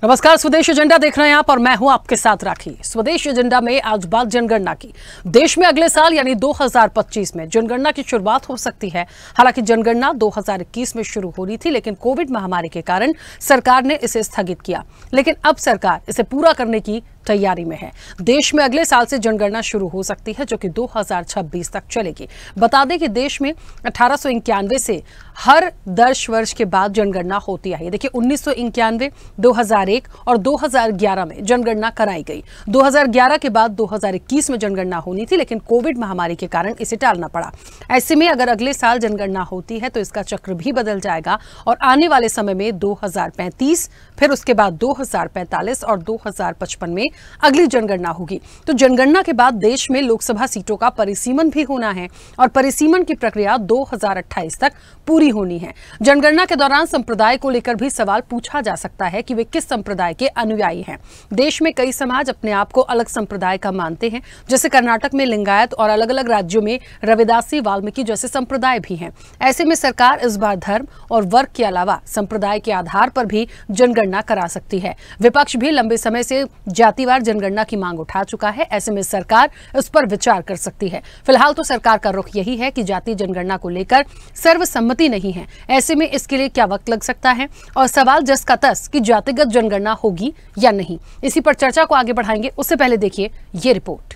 नमस्कार, स्वदेश एजेंडा देख रहे हैं आप और मैं हूं आपके साथ राखी। स्वदेश एजेंडा में आज बात जनगणना की। देश में अगले साल यानी 2025 में जनगणना की शुरुआत हो सकती है। हालांकि जनगणना 2021 में शुरू होनी थी, लेकिन कोविड महामारी के कारण सरकार ने इसे स्थगित किया। लेकिन अब सरकार इसे पूरा करने की तैयारी में है। देश में अगले साल से जनगणना शुरू हो सकती है, जो कि 2026 तक चलेगी। बता दें कि देश में 1891 से हर 10 वर्ष के बाद जनगणना होती आई। देखिए, 1991, 2001 और 2011 में जनगणना कराई गई। 2011 के बाद 2021 में जनगणना होनी थी, लेकिन कोविड महामारी के कारण इसे टालना पड़ा। ऐसे में अगर अगले साल जनगणना होती है तो इसका चक्र भी बदल जाएगा और आने वाले समय में 2035, फिर उसके बाद 2045 और 2055 में अगली जनगणना होगी। तो जनगणना के बाद देश में लोकसभा सीटों का परिसीमन भी होना है और परिसीमन की प्रक्रिया 2028 तक पूरी होनी है। जनगणना के दौरान संप्रदाय को लेकर भी सवाल पूछा जा सकता है कि वे किस संप्रदाय के अनुयायी हैं। देश में कई समाज अपने आप को अलग संप्रदाय का मानते हैं, जैसे कर्नाटक में लिंगायत और अलग अलग राज्यों में रविदासी, वाल्मीकि जैसे संप्रदाय भी हैं। ऐसे में सरकार इस बार धर्म और वर्ग के अलावा संप्रदाय के आधार पर भी जनगणना करा सकती है। विपक्ष भी लंबे समय से जातिवार जनगणना की मांग उठा चुका है। ऐसे में सरकार इस पर विचार कर सकती है। फिलहाल तो सरकार का रुख यही है कि जातीय जनगणना को लेकर सर्वसम्मति नहीं है। ऐसे में इसके लिए क्या वक्त लग सकता है और सवाल जस का तस कि जातिगत जनगणना होगी या नहीं। इसी पर चर्चा को आगे बढ़ाएंगे, उससे पहले देखिए ये रिपोर्ट।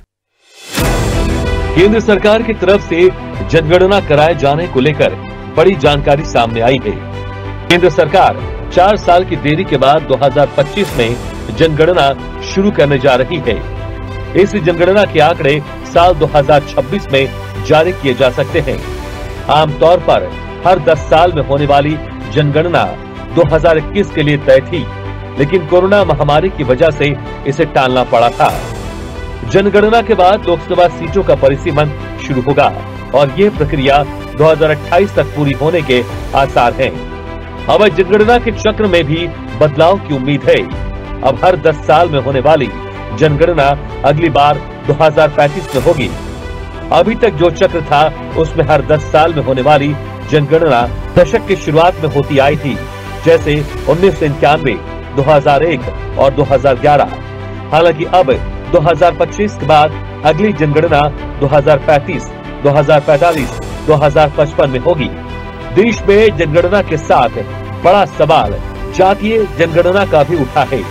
केंद्र सरकार की तरफ से जनगणना कराए जाने को लेकर बड़ी जानकारी सामने आई है। केंद्र सरकार 4 साल की देरी के बाद 2025 में जनगणना शुरू करने जा रही है। इस जनगणना के आंकड़े साल 2026 में जारी किए जा सकते हैं। आमतौर पर हर 10 साल में होने वाली जनगणना 2021 के लिए तय थी, लेकिन कोरोना महामारी की वजह से इसे टालना पड़ा था। जनगणना के बाद लोकसभा सीटों का परिसीमन शुरू होगा और ये प्रक्रिया 2028 तक पूरी होने के आसार हैं। अब जनगणना के चक्र में भी बदलाव की उम्मीद है। अब हर 10 साल में होने वाली जनगणना अगली बार 2035 में होगी। अभी तक जो चक्र था उसमें हर 10 साल में होने वाली जनगणना दशक की शुरुआत में होती आई थी, जैसे 1991, 2001 और 2011। हालांकि अब 2025 के बाद अगली जनगणना 2035, 2045, 2055 में होगी। देश में जनगणना के साथ बड़ा सवाल जातीय जनगणना का भी उठा है।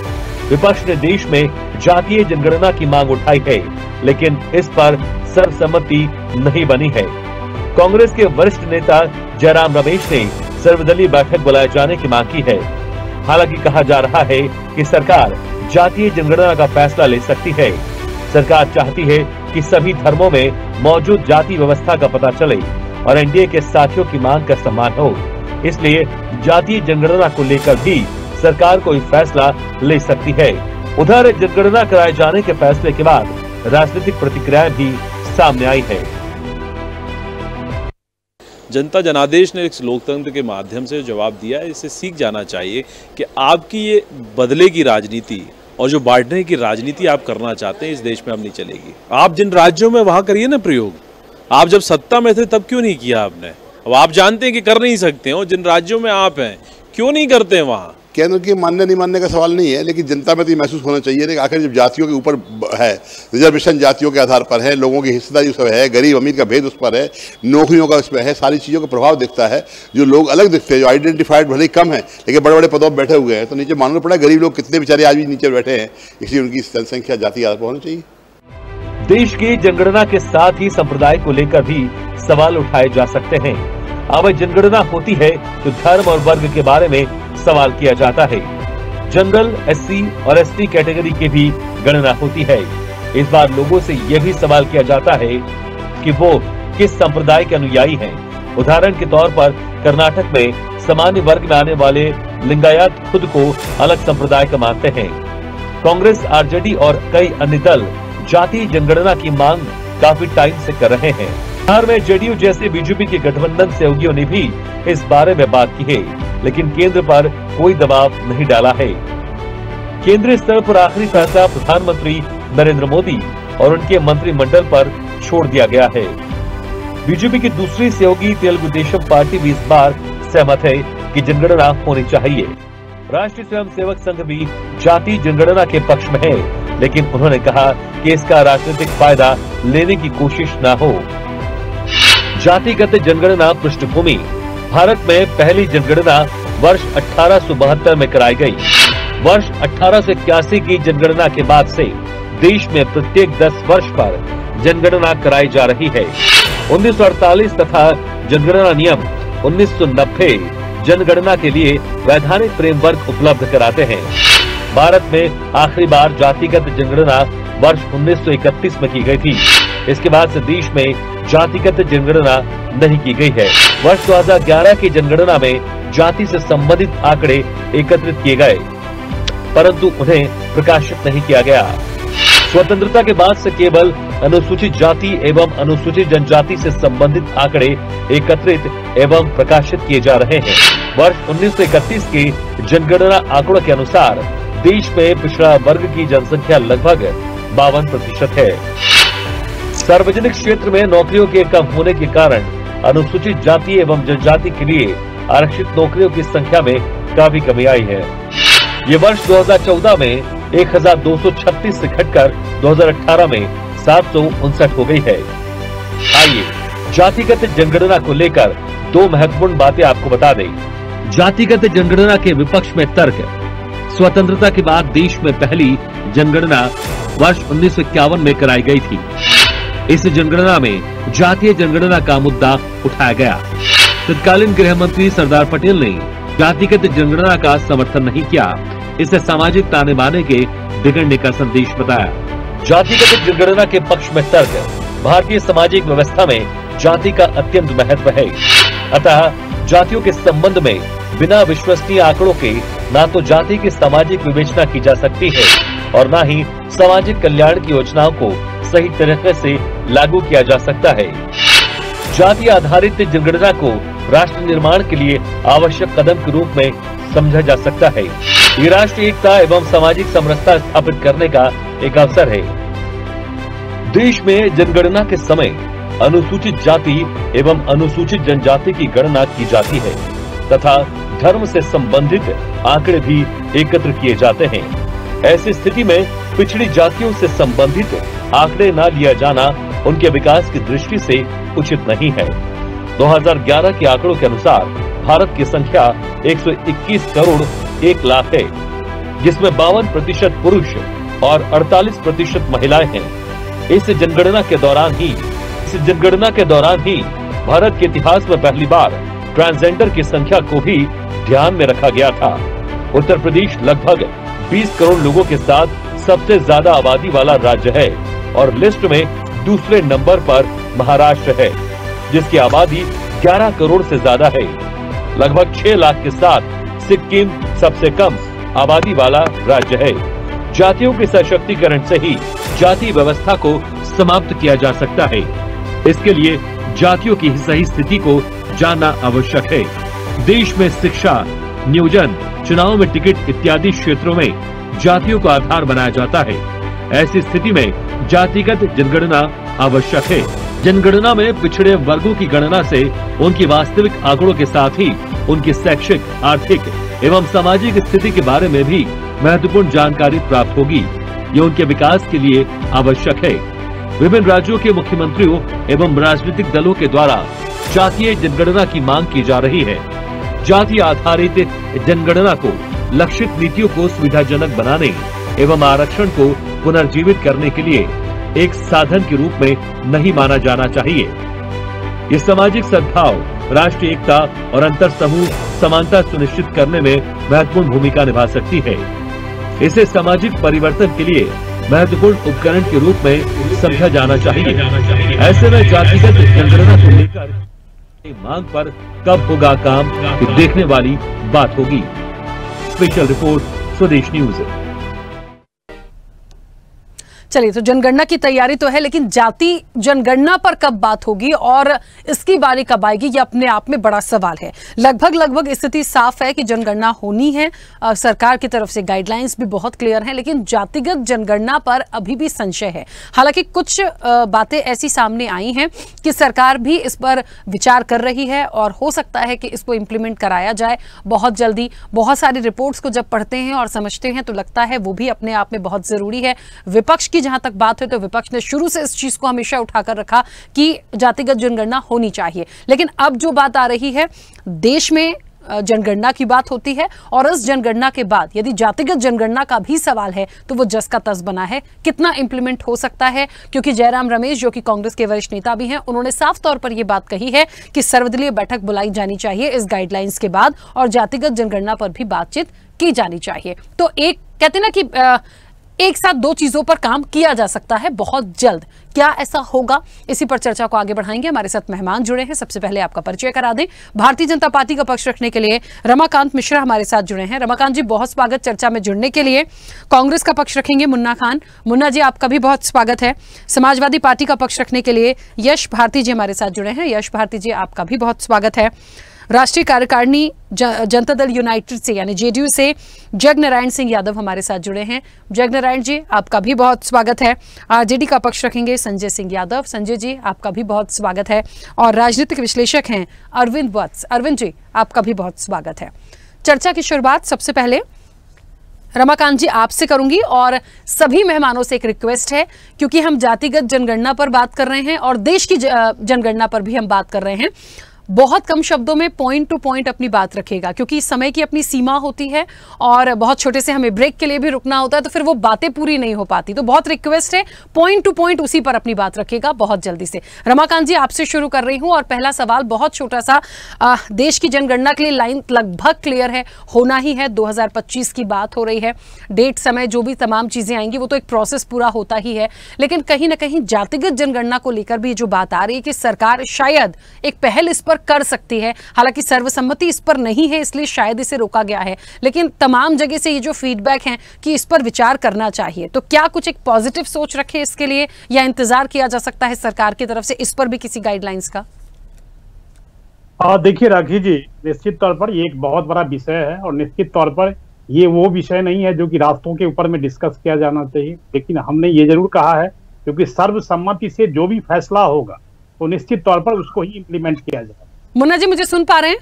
विपक्ष ने देश में जातीय जनगणना की मांग उठाई है, लेकिन इस पर सर्वसम्मति नहीं बनी है। कांग्रेस के वरिष्ठ नेता जयराम रमेश ने सर्वदलीय बैठक बुलाए जाने की मांग की है। हालांकि कहा जा रहा है कि सरकार जातीय जनगणना का फैसला ले सकती है। सरकार चाहती है कि सभी धर्मों में मौजूद जाति व्यवस्था का पता चले और एनडीए के साथियों की मांग का सम्मान हो। इसलिए जातीय जनगणना को लेकर भी सरकार कोई फैसला ले सकती है। उधर जनगणना कराए जाने के फैसले के बाद राजनीतिक प्रतिक्रियाएं भी सामने आई है। जनता जनादेश ने इस लोकतंत्र के माध्यम से जवाब दिया है। इससे सीख जाना चाहिए कि आपकी ये बदले की राजनीति और जो बांटने की राजनीति आप करना चाहते हैं इस देश में अब नहीं चलेगी। आप जिन राज्यों में वहां करिए ना प्रयोग। आप जब सत्ता में थे तब क्यों नहीं किया आपने? अब आप जानते हैं कि कर नहीं सकते हो। जिन राज्यों में आप हैं क्यों नहीं करते हैं वहाँ? केंद्र की मानने नहीं मानने का सवाल नहीं है, लेकिन जनता में तो ये महसूस होना चाहिए कि आखिर जब जातियों के ऊपर है, रिजर्वेशन जातियों के आधार पर है, लोगों की हिस्सेदारी उस पर है, गरीब अमीर का भेद उस पर है, नौकरियों का उसमें है, सारी चीज़ों का प्रभाव दिखता है। जो लोग अलग दिखते हैं, जो आइडेंटिफाइड भले ही कम है लेकिन बड़े बड़े पदों पर बैठे हुए हैं, तो नीचे मालूम पड़ा गरीब लोग कितने बेचारे आज भी नीचे बैठे हैं। इसलिए उनकी जनसंख्या जाति आधार पर होनी चाहिए। देश की जनगणना के साथ ही संप्रदाय को लेकर भी सवाल उठाए जा सकते हैं। अब जनगणना होती है तो धर्म और वर्ग के बारे में सवाल किया जाता है। जनरल, एससी और एसटी कैटेगरी की भी गणना होती है। इस बार लोगों से यह भी सवाल किया जाता है कि वो किस संप्रदाय के अनुयायी हैं। उदाहरण के तौर पर कर्नाटक में सामान्य वर्ग में आने वाले लिंगायत खुद को अलग संप्रदाय का मानते हैं। कांग्रेस, आरजेडी और कई अन्य दल जातीय जनगणना की मांग काफी टाइम से कर रहे हैं। बिहार में जेडीयू जैसे बीजेपी के गठबंधन सहयोगियों ने भी इस बारे में बात की है, लेकिन केंद्र पर कोई दबाव नहीं डाला है। केंद्रीय स्तर पर आखिरी फैसला प्रधानमंत्री नरेंद्र मोदी और उनके मंत्रिमंडल पर छोड़ दिया गया है। बीजेपी की दूसरी सहयोगी तेलुगु देशम पार्टी भी इस बार सहमत है कि जनगणना होनी चाहिए। राष्ट्रीय स्वयंसेवक संघ भी जाति जनगणना के पक्ष में है, लेकिन उन्होंने कहा कि इसका राजनीतिक फायदा लेने की कोशिश न हो। जातिगत जनगणना पृष्ठभूमि। भारत में पहली जनगणना वर्ष 1872 में कराई गई। वर्ष 1881 की जनगणना के बाद से देश में प्रत्येक 10 वर्ष पर जनगणना कराई जा रही है। 1948 तथा जनगणना नियम 1990 जनगणना के लिए वैधानिक फ्रेमवर्क उपलब्ध कराते हैं। भारत में आखिरी बार जातिगत जनगणना वर्ष 1931 में की गई थी। इसके बाद से देश में जातिगत जनगणना नहीं की गई है। वर्ष 2011 की जनगणना में जाति से संबंधित आंकड़े एकत्रित किए गए, परंतु उन्हें प्रकाशित नहीं किया गया। स्वतंत्रता के बाद से केवल अनुसूचित जाति एवं अनुसूचित जनजाति से संबंधित आंकड़े एकत्रित एवं प्रकाशित किए जा रहे हैं। वर्ष 1931 के जनगणना आंकड़ों के अनुसार देश में पिछड़ा वर्ग की जनसंख्या लगभग 52% है। सार्वजनिक क्षेत्र में नौकरियों के कम होने के कारण अनुसूचित जाति एवं जनजाति के लिए आरक्षित नौकरियों की संख्या में काफी कमी आई है। ये वर्ष 2014 में 1236 से घटकर 2018 में 759 हो गई है। आइए जातिगत जनगणना को लेकर दो महत्वपूर्ण बातें आपको बता दें। जातिगत जनगणना के विपक्ष में तर्क। स्वतंत्रता के बाद देश में पहली जनगणना वर्ष 1951 में कराई गई थी। इस जनगणना में जातीय जनगणना का मुद्दा उठाया गया। तत्कालीन गृह मंत्री सरदार पटेल ने जातिगत जनगणना का समर्थन नहीं किया। इसे सामाजिक ताने बाने के बिगड़ने का संदेश बताया। जातिगत जनगणना के पक्ष में तर्क। भारतीय सामाजिक व्यवस्था में जाति का अत्यंत महत्व है, अतः जातियों के संबंध में बिना विश्वसनीय आंकड़ों के न तो जाति की सामाजिक विवेचना की जा सकती है और न ही सामाजिक कल्याण की योजनाओं को सही तरीके से लागू किया जा सकता है। जाति आधारित जनगणना को राष्ट्र निर्माण के लिए आवश्यक कदम के रूप में समझा जा सकता है। ये राष्ट्रीय एकता एवं सामाजिक समरसता स्थापित करने का एक अवसर है। देश में जनगणना के समय अनुसूचित जाति एवं अनुसूचित जनजाति की गणना की जाती है तथा धर्म से संबंधित आंकड़े भी एकत्र किए जाते हैं। ऐसी स्थिति में पिछड़ी जातियों से संबंधित आंकड़े न लिया जाना उनके विकास की दृष्टि से उचित नहीं है। 2011 के आंकड़ों के अनुसार भारत की संख्या 121 करोड़ 1 लाख है, जिसमें 52% पुरुष और 48% महिलाएं हैं। इस जनगणना के दौरान ही भारत के इतिहास में पहली बार ट्रांसजेंडर की संख्या को भी ध्यान में रखा गया था। उत्तर प्रदेश लगभग 20 करोड़ लोगों के साथ सबसे ज्यादा आबादी वाला राज्य है और लिस्ट में दूसरे नंबर पर महाराष्ट्र है, जिसकी आबादी 11 करोड़ से ज्यादा है। लगभग 6 लाख के साथ सिक्किम सबसे कम आबादी वाला राज्य है। जातियों के सशक्तिकरण से ही जाति व्यवस्था को समाप्त किया जा सकता है। इसके लिए जातियों की सही स्थिति को जानना आवश्यक है। देश में शिक्षा, नियोजन, चुनाव में टिकट इत्यादि क्षेत्रों में जातियों को आधार बनाया जाता है। ऐसी स्थिति में जातिगत जनगणना आवश्यक है। जनगणना में पिछड़े वर्गों की गणना से उनकी वास्तविक आंकड़ों के साथ ही उनकी शैक्षिक, आर्थिक एवं सामाजिक स्थिति के बारे में भी महत्वपूर्ण जानकारी प्राप्त होगी। ये उनके विकास के लिए आवश्यक है। विभिन्न राज्यों के मुख्यमंत्रियों एवं राजनीतिक दलों के द्वारा जातीय जनगणना की मांग की जा रही है। जाति आधारित जनगणना को लक्षित नीतियों को सुविधाजनक बनाने एवं आरक्षण को पुनर्जीवित करने के लिए एक साधन के रूप में नहीं माना जाना चाहिए। ये सामाजिक सद्भाव, राष्ट्रीय एकता और अंतर समूह समानता सुनिश्चित करने में महत्वपूर्ण भूमिका निभा सकती है। इसे सामाजिक परिवर्तन के लिए महत्वपूर्ण उपकरण के रूप में समझा जाना चाहिए। ऐसे में जातिगत जनगणना को लेकर मांग पर कब होगा काम, ये देखने वाली बात होगी। स्पेशल रिपोर्ट, स्वदेश न्यूज। चलिए, तो जनगणना की तैयारी तो है, लेकिन जाति जनगणना पर कब बात होगी और इसकी बारी कब आएगी, ये अपने आप में बड़ा सवाल है। लगभग स्थिति साफ है कि जनगणना होनी है, सरकार की तरफ से गाइडलाइंस भी बहुत क्लियर हैं, लेकिन जातिगत जनगणना पर अभी भी संशय है। हालांकि कुछ बातें ऐसी सामने आई हैं कि सरकार भी इस पर विचार कर रही है और हो सकता है कि इसको इंप्लीमेंट कराया जाए बहुत जल्दी। बहुत सारी रिपोर्ट्स को जब पढ़ते हैं और समझते हैं तो लगता है वो भी अपने आप में बहुत जरूरी है। विपक्ष की जहां तक बात है तो विपक्ष ने शुरू से इस चीज को हमेशा उठाकर रखा कि जातिगत जनगणना होनी चाहिए, लेकिन अब जो बात आ रही है, देश में जनगणना की बात होती है और इस जनगणना के बाद यदि जातिगत जनगणना का भी सवाल है तो वो जस का तस बना है। कितना इंप्लीमेंट हो सकता है, क्योंकि जयराम रमेश जो कि कांग्रेस के वरिष्ठ नेता भी हैं, उन्होंने साफ तौर पर यह बात कही है कि सर्वदलीय बैठक बुलाई जानी चाहिए इस गाइडलाइंस के बाद और जातिगत जनगणना पर भी बातचीत की जानी चाहिए। तो एक कहते ना कि एक साथ दो चीजों पर काम किया जा सकता है बहुत जल्द। क्या ऐसा होगा, इसी पर चर्चा को आगे बढ़ाएंगे। हमारे साथ मेहमान जुड़े हैं, सबसे पहले आपका परिचय करा दें। भारतीय जनता पार्टी का पक्ष रखने के लिए रमाकांत मिश्रा हमारे साथ जुड़े हैं। रमाकांत जी, बहुत स्वागत चर्चा में जुड़ने के लिए। कांग्रेस का पक्ष रखेंगे मुन्ना खान। मुन्ना जी, आपका भी बहुत स्वागत है। समाजवादी पार्टी का पक्ष रखने के लिए यश भारती जी हमारे साथ जुड़े हैं। यश भारती जी, आपका भी बहुत स्वागत है। राष्ट्रीय कार्यकारिणी जनता दल यूनाइटेड से यानी जेडीयू से जगनारायण सिंह यादव हमारे साथ जुड़े हैं। जगनारायण जी, आपका भी बहुत स्वागत है। आरजेडी का पक्ष रखेंगे संजय सिंह यादव। संजय जी, आपका भी बहुत स्वागत है। और राजनीतिक विश्लेषक हैं अरविंद वत्स। अरविंद जी, आपका भी बहुत स्वागत है। चर्चा की शुरुआत सबसे पहले रमाकांत जी आपसे करूंगी और सभी मेहमानों से एक रिक्वेस्ट है, क्योंकि हम जातिगत जनगणना पर बात कर रहे हैं और देश की जनगणना पर भी हम बात कर रहे हैं, बहुत कम शब्दों में पॉइंट टू पॉइंट अपनी बात रखेगा, क्योंकि समय की अपनी सीमा होती है और बहुत छोटे से हमें ब्रेक के लिए भी रुकना होता है, तो फिर वो बातें पूरी नहीं हो पाती। तो बहुत रिक्वेस्ट है, पॉइंट टू पॉइंट उसी पर अपनी बात रखेगा बहुत जल्दी से। रमाकांत जी, आपसे शुरू कर रही हूं और पहला सवाल बहुत छोटा सा। देश की जनगणना के लिए लाइन लगभग क्लियर है, होना ही है। 2025 की बात हो रही है, डेट समय जो भी तमाम चीजें आएंगी वो तो एक प्रोसेस पूरा होता ही है, लेकिन कहीं ना कहीं जातिगत जनगणना को लेकर भी जो बात आ रही है कि सरकार शायद एक पहल इस पर कर सकती है। हालांकि सर्वसम्मति इस पर नहीं है, इसलिए शायद इसे रोका गया है, लेकिन तमाम जगह से ये जो फीडबैक है कि इस पर विचार करना चाहिए, तो क्या कुछ एक पॉजिटिव सोच रखे इसके लिए या इंतजार किया जा सकता है सरकार की तरफ से इस पर भी किसी गाइडलाइंस का? देखिए राखी जी, निश्चित तौर पर ये एक बहुत बड़ा विषय है और निश्चित तौर पर ये वो विषय नहीं है जो कि रास्तों के ऊपर में डिस्कस किया जाना चाहिए, लेकिन हमने ये जरूर कहा है क्योंकि सर्वसम्मति से जो भी फैसला होगा तो निश्चित तौर पर उसको ही इम्प्लीमेंट किया जाए। मुन्ना जी, मुझे सुन पा रहे हैं?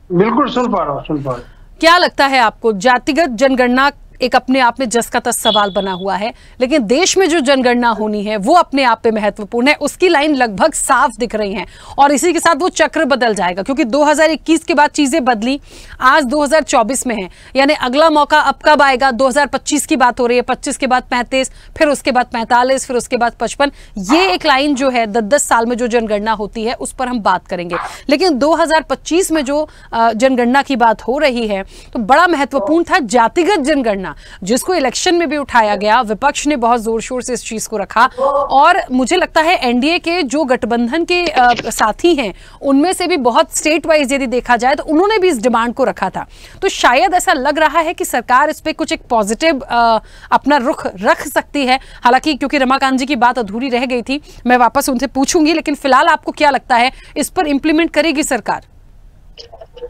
बिल्कुल सुन पा रहा हूँ। क्या लगता है आपको, जातिगत जनगणना एक अपने आप में जस का तस सवाल बना हुआ है, लेकिन देश में जो जनगणना होनी है वो अपने आप पे महत्वपूर्ण है, उसकी लाइन लगभग साफ दिख रही है और इसी के साथ वो चक्र बदल जाएगा, क्योंकि 2021 के बाद चीजें बदली, आज 2024 में है, यानी अगला मौका अब कब आएगा? 2025 की बात हो रही है, 25 के बाद 35, फिर उसके बाद 45, फिर उसके बाद 55। ये एक लाइन जो है 10-10 साल में जो जनगणना होती है उस पर हम बात करेंगे, लेकिन 2025 में जो जनगणना की बात हो रही है तो बड़ा महत्वपूर्ण था जातिगत जनगणना, जिसको इलेक्शन में भी उठाया गया। विपक्ष ने बहुत जोर शोर से इस चीज को रखा और मुझे लगता है एनडीए के जो गठबंधन के साथी हैं उनमें से भी बहुत स्टेट वाइज यदि देखा जाए तो उन्होंने भी इस डिमांड को रखा था। तो शायद ऐसा लग रहा है कि सरकार इस पे कुछ एक पॉजिटिव अपना रुख रख सकती है। हालांकि क्योंकि रमाकांत जी की बात अधूरी रह गई थी, मैं वापस उनसे पूछूंगी, लेकिन फिलहाल आपको क्या लगता है इस पर इंप्लीमेंट करेगी सरकार?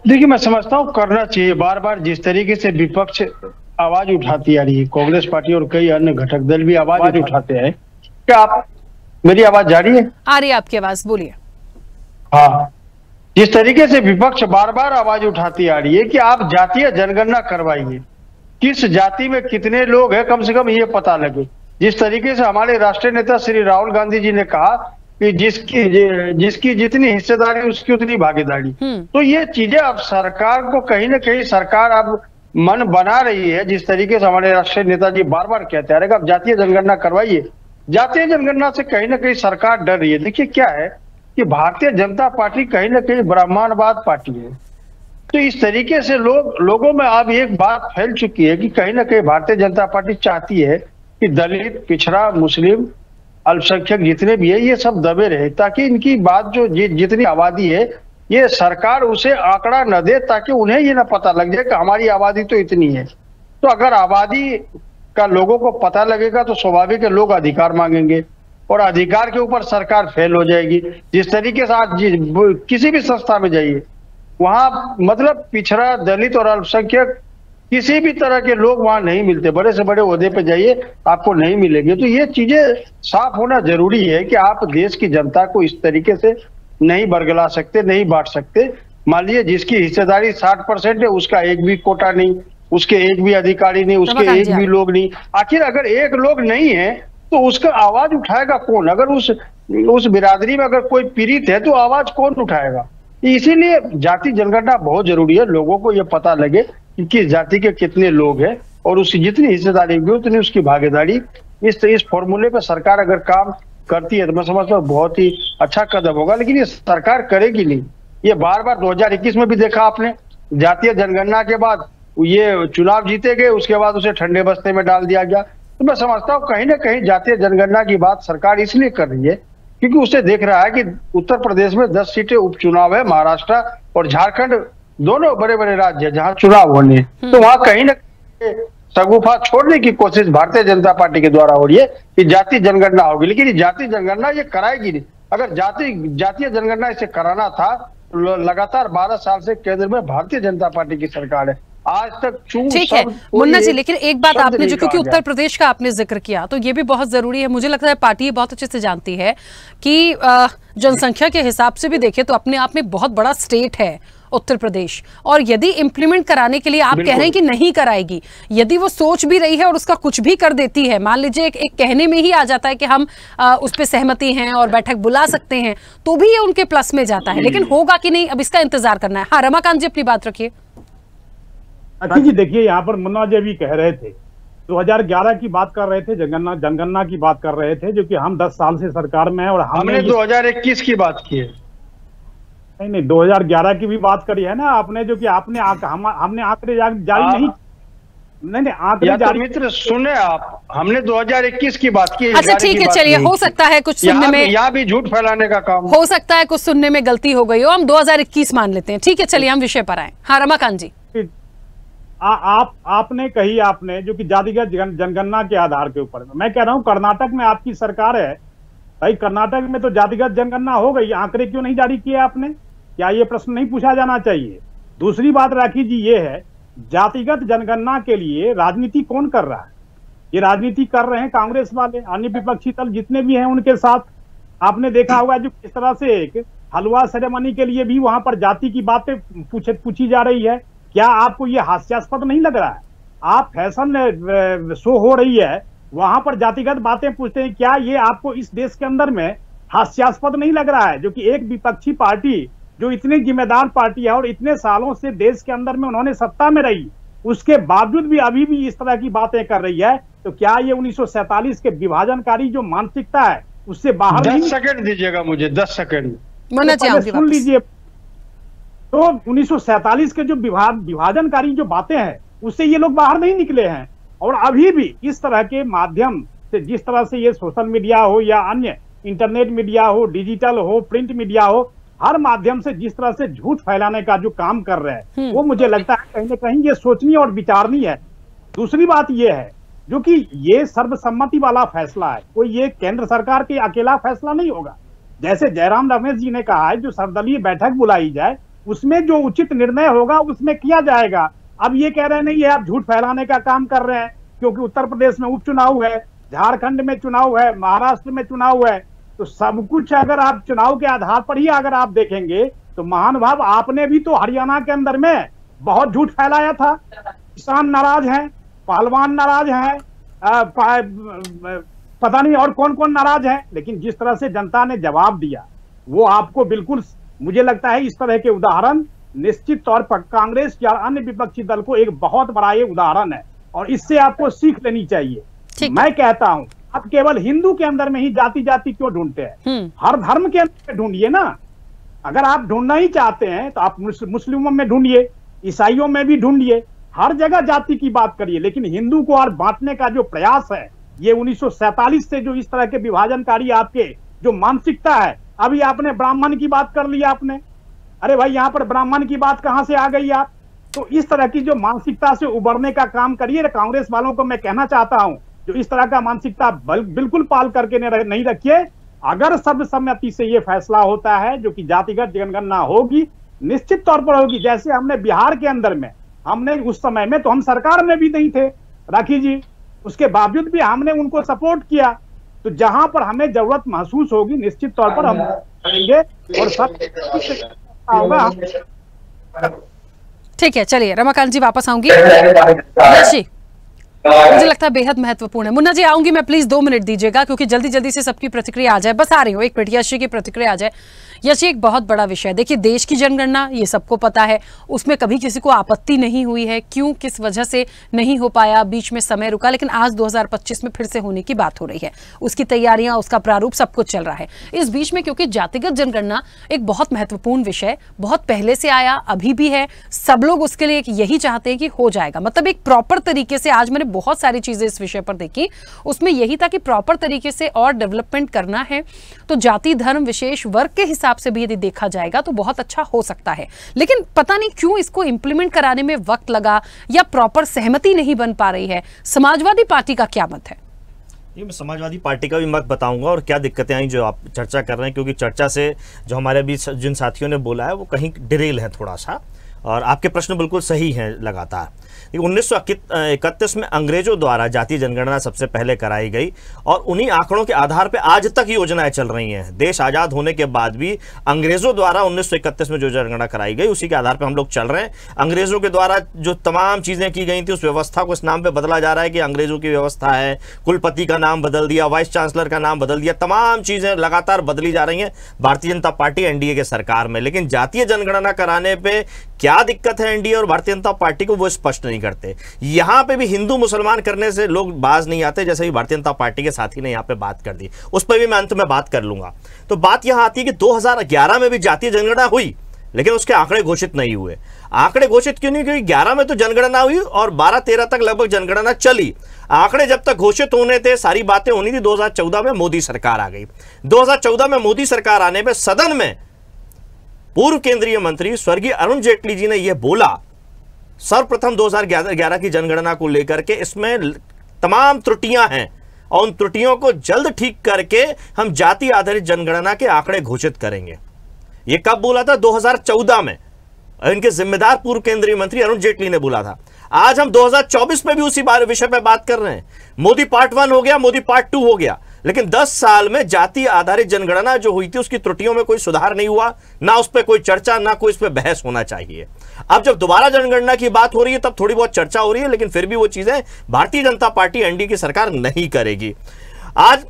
देखिए, मैं समझता हूँ करना चाहिए। बार बार जिस तरीके से विपक्ष आवाज उठाती आ रही है, कांग्रेस पार्टी और कई अन्य घटक दल भी आवाज उठाते हैं। क्या आप मेरी आवाज जा रही है? आ रही है आपकी आवाज, बोलिए। हाँ, जिस तरीके से विपक्ष बार बार आवाज उठाती आ रही है कि आप जातीय जनगणना करवाइए, किस जाति में कितने लोग हैं कम से कम ये पता लगे। जिस तरीके से हमारे राष्ट्रीय नेता श्री राहुल गांधी जी ने कहा कि जिसकी जितनी हिस्सेदारी उसकी उतनी भागीदारी, तो ये चीजें अब सरकार को कहीं ना कहीं सरकार अब मन बना रही है। जिस तरीके से हमारे राष्ट्रीय नेताजी बार बार कहते आ रहे कि आप जातीय जनगणना करवाइए, जातीय जनगणना से कहीं ना कहीं सरकार डर रही है। देखिए क्या है कि भारतीय जनता पार्टी कहीं ना कहीं ब्राह्मणवाद पार्टी है, तो इस तरीके से लोगों में अब एक बात फैल चुकी है कि कहीं ना कहीं भारतीय जनता पार्टी चाहती है कि दलित, पिछड़ा, मुस्लिम, अल्पसंख्यक जितने भी है ये सब दबे रहे, ताकि इनकी बात जो जितनी आबादी है ये सरकार उसे आंकड़ा न दे, ताकि उन्हें ये ना पता लग जाए कि हमारी आबादी तो इतनी है। तो अगर आबादी का लोगों को पता लगेगा तो स्वाभाविक है लोग अधिकार मांगेंगे और अधिकार के ऊपर सरकार फेल हो जाएगी। जिस तरीके से आज किसी भी संस्था में जाइए, वहां मतलब पिछड़ा, दलित और अल्पसंख्यक किसी भी तरह के लोग वहां नहीं मिलते। बड़े से बड़े ओहदे पे जाइए आपको नहीं मिलेंगे। तो ये चीजें साफ होना जरूरी है कि आप देश की जनता को इस तरीके से नहीं बरगला सकते, नहीं बांट सकते। मान लीजिए जिसकी हिस्सेदारी 60% है, उसका एक भी कोटा नहीं, उसके एक भी अधिकारी नहीं, उसके एक भी लोग नहीं। आखिर अगर एक लोग नहीं है तो उसका आवाज उठाएगा कौन? अगर उस बिरादरी में अगर कोई पीड़ित है तो आवाज कौन उठाएगा? इसीलिए जाति जनगणना बहुत जरूरी है। लोगों को ये पता लगे कि किस जाति के कितने लोग हैं और उसकी जितनी हिस्सेदारी होगी उतनी उसकी भागीदारी। इस फॉर्मूले पर सरकार अगर काम करती है तो मैं समझता हूँ बहुत ही अच्छा कदम होगा। लेकिन ये सरकार करेगी नहीं। ये बार बार 2021 में भी देखा आपने, जातीय जनगणना के बाद ये चुनाव जीते गए, उसके बाद उसे ठंडे बस्ते में डाल दिया गया। तो मैं समझता हूँ कहीं ना कहीं जातीय जनगणना की बात सरकार इसलिए कर रही है क्योंकि उसे देख रहा है कि उत्तर प्रदेश में 10 सीटें उपचुनाव है, महाराष्ट्र और झारखंड दोनों बड़े बड़े राज्य जहां चुनाव होने, तो वहां कहीं ना कहीं शगुफा छोड़ने की कोशिश भारतीय जनता पार्टी के द्वारा हो रही है कि जातीय जनगणना होगी। लेकिन ये जातीय जनगणना ये कराएगी नहीं। अगर जातीय जनगणना इसे कराना था, लगातार 12 साल से केंद्र में भारतीय जनता पार्टी की सरकार है, आज तक ठीक है मुन्ना जी। लेकिन एक बात आपने जो, क्योंकि उत्तर प्रदेश का आपने जिक्र किया तो ये भी बहुत जरूरी है। मुझे लगता है पार्टी बहुत अच्छे से जानती है कि जनसंख्या के हिसाब से भी देखें तो अपने आप में बहुत बड़ा स्टेट है उत्तर प्रदेश, और यदि इंप्लीमेंट कराने के लिए आप कह रहे हैं कि नहीं कराएगी, यदि वो सोच भी रही है और उसका कुछ भी कर देती है, मान लीजिए एक कहने में ही आ जाता है कि हम उस पर सहमति हैं और बैठक बुला सकते हैं, तो भी ये उनके प्लस में जाता है। लेकिन होगा कि नहीं, अब इसका इंतजार करना है। हाँ, रमाकांत जी अपनी बात रखिए। अच्छा जी, देखिए यहाँ पर मुन्ना जी भी कह रहे थे 2011 की बात कर रहे थे, जनगणना की बात कर रहे थे, जो कि हम 10 साल से सरकार में है और हमने 2021 की बात की है। नहीं 2011 की भी बात करी है ना आपने, जो कि आपने हमने आंकड़े जारी नहीं आंकड़े जारी। मित्र सुने आप, हमने 2021 की बात की। अच्छा ठीक है, चलिए, हो सकता है कुछ सुनने में, यहाँ भी झूठ फैलाने का काम हो सकता है कुछ सुनने में गलती हो गई हो, हम 2021 मान लेते हैं। ठीक है, चलिए हम विषय पर आए। हाँ रमाकांत जी, आपने कही आपने जो कि जातिगत जनगणना के आधार के ऊपर, मैं कह रहा हूं कर्नाटक में आपकी सरकार है भाई, कर्नाटक में तो जातिगत जनगणना हो गई, आंकड़े क्यों नहीं जारी किए आपने? क्या ये प्रश्न नहीं पूछा जाना चाहिए? दूसरी बात राखी जी ये है, जातिगत जनगणना के लिए राजनीति कौन कर रहा है? ये राजनीति कर रहे हैं कांग्रेस वाले, अन्य विपक्षी दल जितने भी हैं उनके साथ। आपने देखा होगा जो किस तरह से एक हलवा सेरेमनी के लिए भी वहां पर जाति की बातें पूछी जा रही है। क्या आपको ये हास्यास्पद नहीं लग रहा है? आप फैशन शो हो रही है, वहां पर जातिगत बातें पूछते हैं, क्या ये आपको इस देश के अंदर में हास्यास्पद नहीं लग रहा है? जो कि एक विपक्षी पार्टी जो इतनी जिम्मेदार पार्टी है और इतने सालों से देश के अंदर में उन्होंने सत्ता में रही, उसके बावजूद भी अभी भी इस तरह की बातें कर रही है, तो क्या ये 1947 के विभाजनकारी जो मानसिकता है उससे बाहर? 10 सेकंड दीजिएगा मुझे, 10 सेकंड सुन लीजिए। तो 1947 के जो विभाजनकारी जो बातें हैं उससे ये लोग बाहर नहीं निकले हैं, और अभी भी इस तरह के माध्यम से, जिस तरह से ये सोशल मीडिया हो या अन्य इंटरनेट मीडिया हो, डिजिटल हो, प्रिंट मीडिया हो, हर माध्यम से जिस तरह से झूठ फैलाने का जो काम कर रहे हैं, वो मुझे लगता है कहीं ना कहीं ये सोचनीय और विचारनीय है। दूसरी बात ये है जो कि ये सर्वसम्मति वाला फैसला है, कोई ये केंद्र सरकार के अकेला फैसला नहीं होगा। जैसे जयराम रमेश जी ने कहा है, जो सर्वदलीय बैठक बुलाई जाए उसमें जो उचित निर्णय होगा उसमें किया जाएगा। अब ये कह रहे नहीं है, आप झूठ फैलाने का काम कर रहे हैं, क्योंकि उत्तर प्रदेश में उपचुनाव है, झारखंड में चुनाव है, महाराष्ट्र में चुनाव है, तो सब कुछ अगर आप चुनाव के आधार पर ही अगर आप देखेंगे तो महानुभाव आपने भी तो हरियाणा के अंदर में बहुत झूठ फैलाया था। किसान नाराज हैं, पहलवान नाराज हैं, पता नहीं और कौन कौन नाराज है, लेकिन जिस तरह से जनता ने जवाब दिया वो आपको बिल्कुल, मुझे लगता है इस तरह के उदाहरण निश्चित तौर पर कांग्रेस या अन्य विपक्षी दल को एक बहुत बड़ा ये उदाहरण है, और इससे आपको सीख लेनी चाहिए। मैं कहता हूं आप केवल हिंदू के अंदर में ही जाति क्यों ढूंढते हैं? हर धर्म के अंदर ढूंढिए ना। अगर आप ढूंढना ही चाहते हैं तो आप मुस्लिमों में ढूंढिए, ईसाइयों में भी ढूंढिए, हर जगह जाति की बात करिए। लेकिन हिंदू को और बांटने का जो प्रयास है, ये 1947 से जो इस तरह के विभाजनकारी आपके जो मानसिकता है, अभी आपने ब्राह्मण की बात कर ली आपने, अरे भाई यहाँ पर ब्राह्मण की बात कहां से आ गई आप? तो इस तरह की जो मानसिकता से उबरने का काम करिए। कांग्रेस वालों को मैं कहना चाहता हूं, जो इस तरह का मानसिकता बिल्कुल पाल करके नहीं रखिए। अगर सर्वसम्मति से ये फैसला होता है जो कि जातिगत जनगणना होगी, निश्चित तौर पर होगी। जैसे हमने बिहार के अंदर में, हमने उस समय में तो हम सरकार में भी नहीं थे राखी जी, उसके बावजूद भी हमने उनको सपोर्ट किया। तो जहां पर हमें जरूरत महसूस होगी निश्चित तौर पर हम करेंगे और सब होगा। ठीक है, चलिए रमाकांत जी वापस आऊंगी। यशी, मुझे लगता है बेहद महत्वपूर्ण है। मुन्ना जी आऊंगी मैं, प्लीज 2 मिनट दीजिएगा क्योंकि जल्दी जल्दी से सबकी प्रतिक्रिया आ जाए। बस आ रही हूँ, 1 मिनट यशी की प्रतिक्रिया आ जाए। यशी, एक बहुत बड़ा विषय, देखिए देश की जनगणना ये सबको पता है, उसमें कभी किसी को आपत्ति नहीं हुई है, क्यों किस वजह से नहीं हो पाया, बीच में समय रुका, लेकिन आज 2025 में फिर से होने की बात हो रही है। उसकी तैयारियां, उसका प्रारूप सब कुछ चल रहा है। इस बीच में क्योंकि जातिगत जनगणना एक बहुत महत्वपूर्ण विषय, बहुत पहले से आया, अभी भी है, सब लोग उसके लिए यही चाहते हैं कि हो जाएगा, मतलब एक प्रॉपर तरीके से। आज मैंने बहुत सारी चीजें इस विषय पर देखी, उसमें यही था कि प्रॉपर तरीके से और डेवलपमेंट करना है तो जाति धर्म विशेष वर्ग के हिसाब से भी यदि देखा जाएगा तो बहुत अच्छा हो सकता है। लेकिन पता नहीं क्यों इसको इंप्लीमेंट कराने में वक्त लगा या प्रॉपर सहमति नहीं बन पा रही है। समाजवादी पार्टी का क्या मत है? ये मैं समाजवादी पार्टी का भी मत बताऊंगा और क्या दिक्कतें आई जो आप चर्चा कर रहे हैं, क्योंकि चर्चा से जो हमारे बीच जिन साथियों ने बोला है वो कहीं डिरेल है थोड़ा सा, और आपके प्रश्न बिल्कुल सही हैं लगातार। 1931 में अंग्रेजों द्वारा जातीय जनगणना सबसे पहले कराई गई और उन्हीं आंकड़ों के आधार पर आज तक योजनाएं चल रही हैं। देश आज़ाद होने के बाद भी अंग्रेजों द्वारा 1931 में जो जनगणना कराई गई उसी के आधार पर हम लोग चल रहे हैं। अंग्रेजों के द्वारा जो तमाम चीज़ें की गई थी उस व्यवस्था को इस नाम पर बदला जा रहा है कि अंग्रेजों की व्यवस्था है, कुलपति का नाम बदल दिया, वाइस चांसलर का नाम बदल दिया, तमाम चीज़ें लगातार बदली जा रही हैं भारतीय जनता पार्टी एनडीए के सरकार में। लेकिन जातीय जनगणना कराने पर क्या दिक्कत है एनडीए और भारतीय जनता पार्टी को, वो स्पष्ट नहीं करते। यहां पे भी हिंदू मुसलमान करने से लोग बाज नहीं आते, जैसे ही भारतीय जनता पार्टी के साथी ने यहां पे बात कर दी, उस पर भी मैं अंत में बात कर लूंगा। तो बात यहां आती है कि 2011 में भी जातीय जनगणना हुई लेकिन उसके आंकड़े घोषित नहीं हुए। आंकड़े घोषित क्यों नहीं? क्योंकि 11 में तो जनगणना हुई और 12-13 तक लगभग जनगणना चली। आंकड़े जब तक घोषित होने थे, सारी बातें होनी थी, 2014 में मोदी सरकार आ गई। 2014 में मोदी सरकार आने पर सदन में पूर्व केंद्रीय मंत्री स्वर्गीय अरुण जेटली जी ने यह बोला, सर्वप्रथम 2011 की जनगणना को लेकर के इसमें तमाम त्रुटियां हैं और उन त्रुटियों को जल्द ठीक करके हम जाति आधारित जनगणना के आंकड़े घोषित करेंगे। यह कब बोला था? 2014 में। इनके जिम्मेदार पूर्व केंद्रीय मंत्री अरुण जेटली ने बोला था। आज हम 2024 में भी उसी विषय पर बात कर रहे हैं। मोदी पार्ट 1 हो गया, मोदी पार्ट 2 हो गया, लेकिन 10 साल में जाति आधारित जनगणना जो हुई थी उसकी त्रुटियों में कोई सुधार नहीं हुआ, ना उस पर कोई चर्चा, ना कोई इस पर बहस होना चाहिए। अब जब दोबारा जनगणना की बात हो रही है तब थोड़ी बहुत चर्चा हो रही है, लेकिन फिर भी वो चीजें भारतीय जनता पार्टी एनडीए की सरकार नहीं करेगी। आज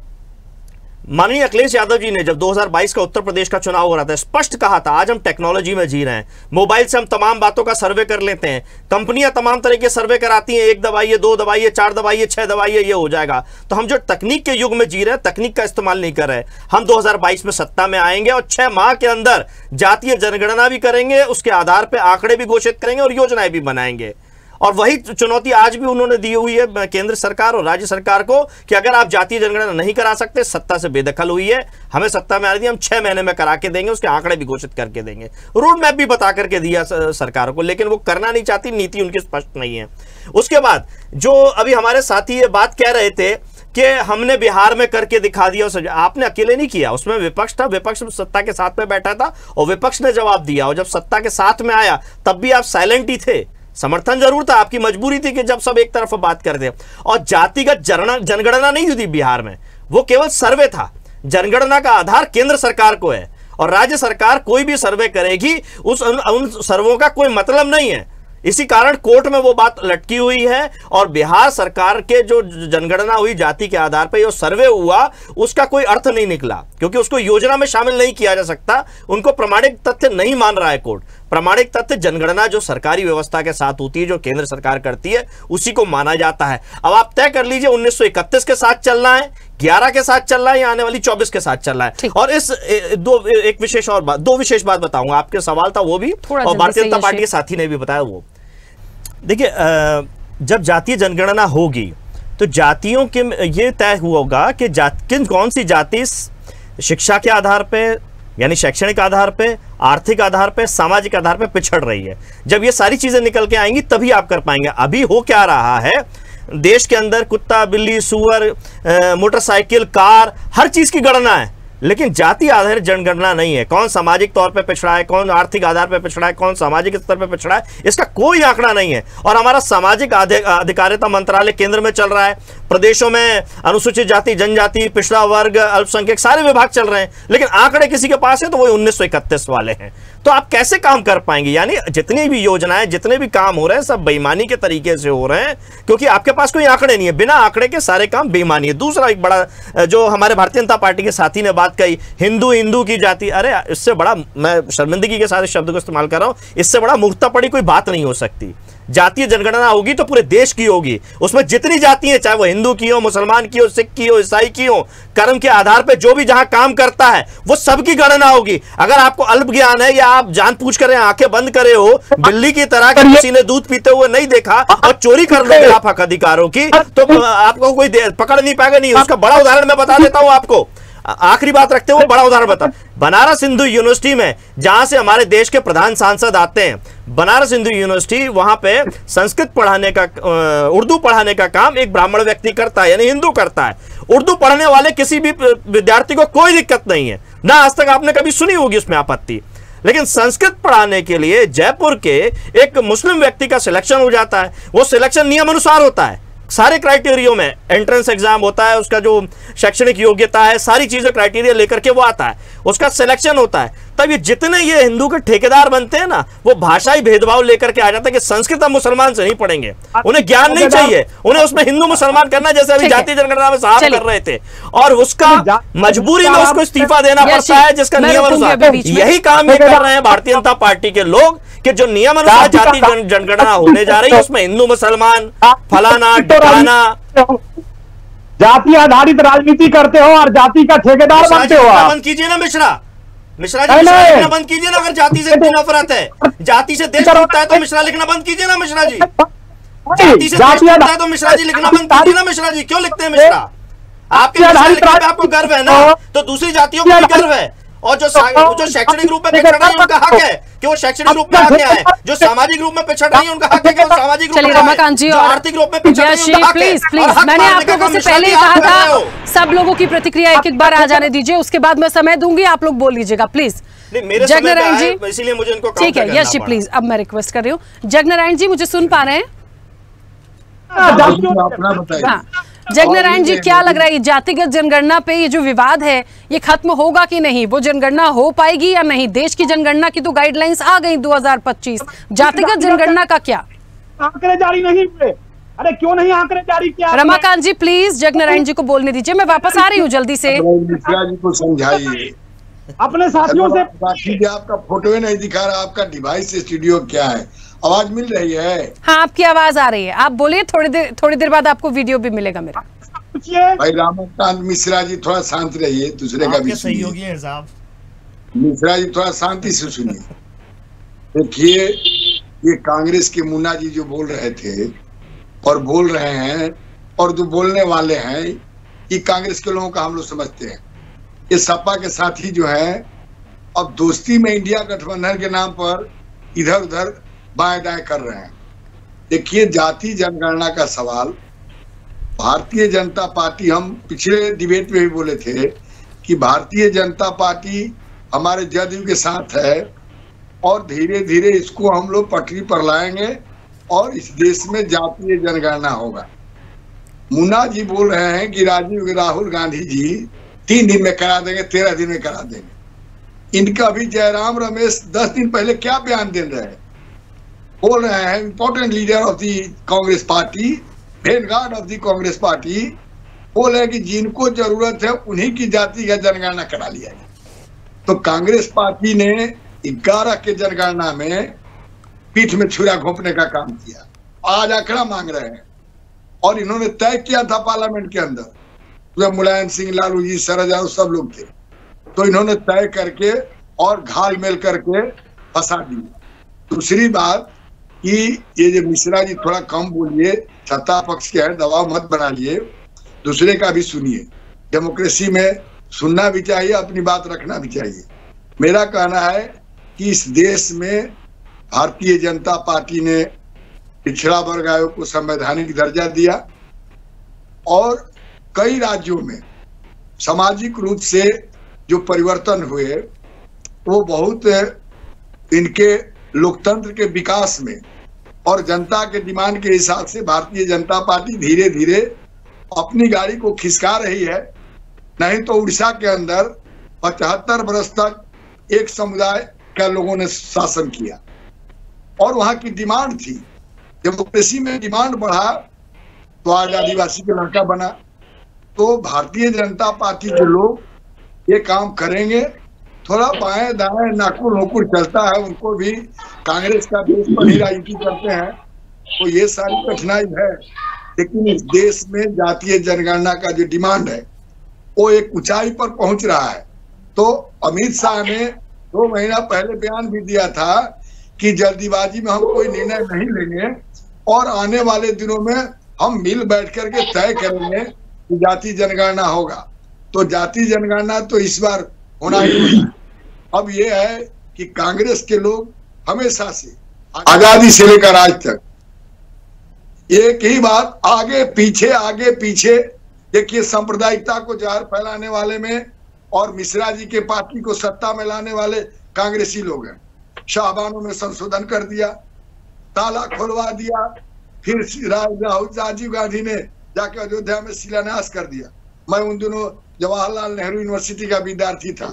माननीय अखिलेश यादव जी ने जब 2022 का उत्तर प्रदेश का चुनाव हो रहा था, स्पष्ट कहा था आज हम टेक्नोलॉजी में जी रहे हैं, मोबाइल से हम तमाम बातों का सर्वे कर लेते हैं, कंपनियां तमाम तरह के सर्वे कराती हैं, 1 दबाइए, 2 दबाइए, 4 दबाइए, 6 दबाइए, ये हो जाएगा। तो हम जो तकनीक के युग में जी रहे हैं, तकनीक का इस्तेमाल नहीं कर रहे। हम 2022 में सत्ता में आएंगे और 6 माह के अंदर जातीय जनगणना भी करेंगे, उसके आधार पर आंकड़े भी घोषित करेंगे और योजनाएं भी बनाएंगे। और वही चुनौती आज भी उन्होंने दी हुई है केंद्र सरकार और राज्य सरकार को कि अगर आप जातीय जनगणना नहीं करा सकते, सत्ता से बेदखल हुई है, हमें सत्ता में आने दी, हम 6 महीने में करा के देंगे, उसके आंकड़े भी घोषित करके देंगे, रोड मैप भी बता करके दिया सरकार को, लेकिन वो करना नहीं चाहती, नीति उनकी स्पष्ट नहीं है। उसके बाद जो अभी हमारे साथी ये बात कह रहे थे कि हमने बिहार में करके दिखा दिया, आपने अकेले नहीं किया, उसमें विपक्ष था, विपक्ष सत्ता के साथ में बैठा था और विपक्ष ने जवाब दिया, और जब सत्ता के साथ में आया तब भी आप साइलेंट ही थे। समर्थन जरूर था, आपकी मजबूरी थी कि जब सब एक तरफ बात करते। और जातिगत जनगणना नहीं हुई थी बिहार में, वो केवल सर्वे था। जनगणना का आधार केंद्र सरकार को है और राज्य सरकार कोई भी सर्वे करेगी, उन सर्वों का कोई मतलब नहीं है। इसी कारण कोर्ट में वो बात लटकी हुई है और बिहार सरकार के जो जनगणना हुई जाति के आधार पर, जो सर्वे हुआ, उसका कोई अर्थ नहीं निकला, क्योंकि उसको योजना में शामिल नहीं किया जा सकता। उनको प्रमाणिक तथ्य नहीं मान रहा है कोर्ट। प्रमाणिक तथ्य जनगणना जो सरकारी व्यवस्था के साथ होती है, जो केंद्र सरकार करती है, उसी को माना जाता है। अब आप तय कर लीजिए 1931 के साथ चलना है, 11 के साथ चल रहा है या आने वाली 24 के साथ चल रहा है। और इस दो विशेष बात बताऊंगा, आपके सवाल था वो भी और भारतीय जनता पार्टी के साथी ने भी बताया वो। देखिए, जब जातीय जनगणना होगी तो जातियों के ये तय होगा कि कौन सी जाति शिक्षा के आधार पे, यानी शैक्षणिक आधार पे, आर्थिक आधार पे, सामाजिक आधार पे पिछड़ रही है। जब ये सारी चीजें निकल के आएंगी तभी आप कर पाएंगे। अभी हो क्या रहा है, देश के अंदर कुत्ता, बिल्ली, सूअर, मोटरसाइकिल, कार, हर चीज की गणना है, लेकिन जाति आधारित जनगणना नहीं है। कौन सामाजिक तौर पे पिछड़ा है, कौन आर्थिक आधार पे पिछड़ा है, कौन सामाजिक स्तर पे पिछड़ा है, इसका कोई आंकड़ा नहीं है। और हमारा सामाजिक अधिकारिता मंत्रालय केंद्र में चल रहा है, प्रदेशों में अनुसूचित जाति, जनजाति, पिछड़ा वर्ग, अल्पसंख्यक सारे विभाग चल रहे हैं, लेकिन आंकड़े किसी के पास है तो वो 1931 वाले हैं। तो आप कैसे काम कर पाएंगे? यानी जितनी भी योजनाएं, जितने भी काम हो रहे हैं, सब बेईमानी के तरीके से हो रहे हैं, क्योंकि आपके पास कोई आंकड़े नहीं है। बिना आंकड़े के सारे काम बेईमानी है। दूसरा एक बड़ा जो हमारे भारतीय जनता पार्टी के साथी ने बात कही, हिंदू की जाति, अरे इससे बड़ा, मैं शर्मिंदगी के साथ इस शब्द को इस्तेमाल कर रहा हूं, इससे बड़ा मूर्खता पड़ी कोई बात नहीं हो सकती। जातीय जनगणना होगी तो पूरे देश की होगी, उसमें जितनी जातियां, चाहे वो हिंदू की हो, मुसलमान की हो, सिख की हो, ईसाई की हो, कर्म के आधार पे जो भी जहां काम करता है वो सबकी गणना होगी। अगर आपको अल्प ज्ञान है या आप जानबूझ कर आंखें बंद करे हो, बिल्ली की तरह कि किसी ने दूध पीते हुए नहीं देखा और चोरी कर लोगे आप हक अधिकारों की, तो आपको कोई पकड़ नहीं पाएगा। नहीं, उसका बड़ा उदाहरण मैं बता देता हूं आपको, आखिरी बात रखते हुए बड़ा उदाहरण बता। बनारस हिंदू यूनिवर्सिटी में, जहां से हमारे देश के प्रधान सांसद आते हैं, बनारस हिंदू यूनिवर्सिटी, वहां पे संस्कृत पढ़ाने का, उर्दू पढ़ाने का काम एक ब्राह्मण व्यक्ति करता है, यानी हिंदू करता है। उर्दू पढ़ने वाले किसी भी विद्यार्थी को कोई दिक्कत नहीं है, ना आज तक आपने कभी सुनी होगी उसमें आपत्ति। लेकिन संस्कृत पढ़ाने के लिए जयपुर के एक मुस्लिम व्यक्ति का सिलेक्शन हो जाता है। वो सिलेक्शन नियम अनुसार होता है, सारे क्राइटेरियो में एंट्रेंस एग्जाम होता है, उसका जो शैक्षणिक योग्यता है, सारी चीजें क्राइटेरिया लेकर के वो आता है, उसका सिलेक्शन होता है। तब ये जितने ये हिंदू के ठेकेदार बनते हैं ना, वो भाषाई भेदभाव लेकर के आ जाता है कि संस्कृत हम मुसलमान से नहीं पढ़ेंगे, उन्हें ज्ञान नहीं चाहिए, उन्हें उसमें हिंदू मुसलमान करना, जैसे अभी जातीय जनगणना में साहब कर रहे थे, और उसका मजबूरी में उसको इस्तीफा देना पड़ता है, जिसका नियम अनुसार। यही काम ये कर रहे हैं भारतीय जनता पार्टी के लोग कि जो नियम अनुसार जाति जनगणना होने जा रही है उसमें हिंदू मुसलमान, फलाना ढिकाना, जाति आधारित राजनीति करते हो और जाति का ठेकेदार बनते हो। बंद कीजिए ना मिश्रा जी, मिश्रा लिखना बंद कीजिए ना। अगर जाति से इतनी नफरत है, जाति से देश टूटता है तो मिश्रा लिखना बंद कीजिए ना मिश्रा जी। जाति से देश टूटता है तो मिश्रा जी लिखना बंद कीजिए ना मिश्रा जी। क्यों लिखते हैं मिश्रा? आपके आपको गर्व है ना, तो दूसरी जातियों को भी गर्व है। और जो शैक्षणिक रूप में पिछड़ रही है उनका हक है कि वो शैक्षणिक रूप में आगे आए, जो सामाजिक रूप में पिछड़ रही है उनका हक है कि वो सामाजिक रूप में रमाकांत जी, जो आर्थिक रूप में पिछड़ रही है उनका हक है। प्लीज, मैंने आप लोगों से पहले ही कहा था सब लोगों की प्रतिक्रिया एक एक बार आ जाने दीजिए, उसके बाद मैं समय दूंगी, आप लोग बोल लीजिएगा प्लीज। जगनारायण जी, इसीलिए मुझे इनको ठीक है, यश जी प्लीज, अब मैं रिक्वेस्ट कर रही हूँ। जगनारायण जी, मुझे सुन पा रहे हैं? जगनारायण जी, क्या लग रहा है जातिगत जनगणना पे ये जो विवाद है ये खत्म होगा कि नहीं? वो जनगणना हो पाएगी या नहीं? देश की जनगणना की तो गाइडलाइंस आ गई 2025, जातिगत जनगणना का क्या? आंकड़े जारी नहीं हुए। अरे क्यों नहीं आंकड़े जारी किया? रमाकांत जी प्लीज जगनारायण जी को बोलने दीजिए, मैं वापस आ रही हूँ जल्दी से। मिश्रा जी को समझाइए अपने साथियों से। आपका फोटो ही नहीं दिखा रहा, आपका डिवाइस स्टूडियो क्या है? आवाज मिल रही है? हाँ, आपकी आवाज आ रही है, आप बोलिए। थोड़ी देर बाद आपको वीडियो भी मिलेगा मेरा। भाई रमाकांत मिश्रा जी थोड़ा शांत रहिए, दूसरे का भी सहयोगी हैं साहब। मिश्रा जी थोड़ा शांति से सुनिए। देखिए, ये कांग्रेस के मुन्ना जी जो बोल रहे थे और बोल रहे हैं और जो बोलने वाले हैं, ये कांग्रेस के लोगों का हम लोग समझते हैं। ये सपा के साथी जो है अब दोस्ती में इंडिया गठबंधन के नाम पर इधर उधर बाएं दाएं कर रहे हैं। देखिए, जाति जनगणना का सवाल, भारतीय जनता पार्टी, हम पिछले डिबेट में भी बोले थे कि भारतीय जनता पार्टी हमारे जदयू के साथ है और धीरे धीरे इसको हम लोग पटरी पर लाएंगे और इस देश में जातीय जनगणना होगा। मुन्ना जी बोल रहे हैं कि राहुल गांधी जी 3 दिन में करा देंगे, 13 दिन में करा देंगे। इनका भी जयराम रमेश 10 दिन पहले क्या बयान दे रहे हैं? बोल रहे हैं important leader of the Congress party, vanguard of the Congress party, बोल रहे हैं कि जिनको जरूरत है उन्हीं की जाति का जनगणना करा लिया गया। तो कांग्रेस पार्टी ने 11 के जनगणना में पीठ में छुरा घोंपने का काम किया, आज आंकड़ा मांग रहे हैं। और इन्होंने तय किया था पार्लियामेंट के अंदर, जब मुलायम सिंह, लालू जी, शरद यादव सब लोग थे, तो इन्होंने तय करके और घाल मेल करके फंसा दिया। दूसरी बात कि ये जो मिश्रा जी थोड़ा कम बोलिए, सत्ता पक्ष के हैं, दबाव मत बना लिए, दूसरे का भी सुनिए। डेमोक्रेसी में सुनना भी चाहिए, अपनी बात रखना भी चाहिए। मेरा कहना है कि इस देश में भारतीय जनता पार्टी ने पिछड़ा वर्ग आयोग को संवैधानिक दर्जा दिया और कई राज्यों में सामाजिक रूप से जो परिवर्तन हुए वो बहुत इनके लोकतंत्र के विकास में और जनता के डिमांड के हिसाब से भारतीय जनता पार्टी धीरे धीरे अपनी गाड़ी को खिसका रही है। नहीं तो उड़ीसा के अंदर 75 वर्ष तक एक समुदाय के लोगों ने शासन किया और वहां की डिमांड थी। डेमोक्रेसी में डिमांड बढ़ा तो आज आदिवासी का लड़का बना। तो भारतीय जनता पार्टी के लोग ये काम करेंगे। थोड़ा बाएं दाएं नाकुर नोकुर चलता है, उनको भी कांग्रेस का देश पर ही राजनीति करते हैं, तो ये सारी कठिनाई है। लेकिन इस देश में जातीय जनगणना का जो डिमांड है वो एक ऊंचाई पर पहुंच रहा है। तो अमित शाह ने 2 महीना पहले बयान भी दिया था कि जल्दीबाजी में हम कोई निर्णय नहीं लेंगे और आने वाले दिनों में हम मिल बैठ करके तय करेंगे कि जाति जनगणना होगा। तो जाति जनगणना तो इस बार होना ही होना। अब ये है कि कांग्रेस के लोग हमेशा से आजादी से लेकर आज तक एक ही बात आगे पीछे देखिए, सांप्रदायिकता को जहर फैलाने वाले में और मिश्रा जी के पार्टी को सत्ता में लाने वाले कांग्रेसी लोग हैं। शाहबानों में संशोधन कर दिया, ताला खुलवा दिया, फिर राजीव गांधी ने जाकर अयोध्या में शिलान्यास कर दिया। मैं उन दिनों जवाहरलाल नेहरू यूनिवर्सिटी का विद्यार्थी था,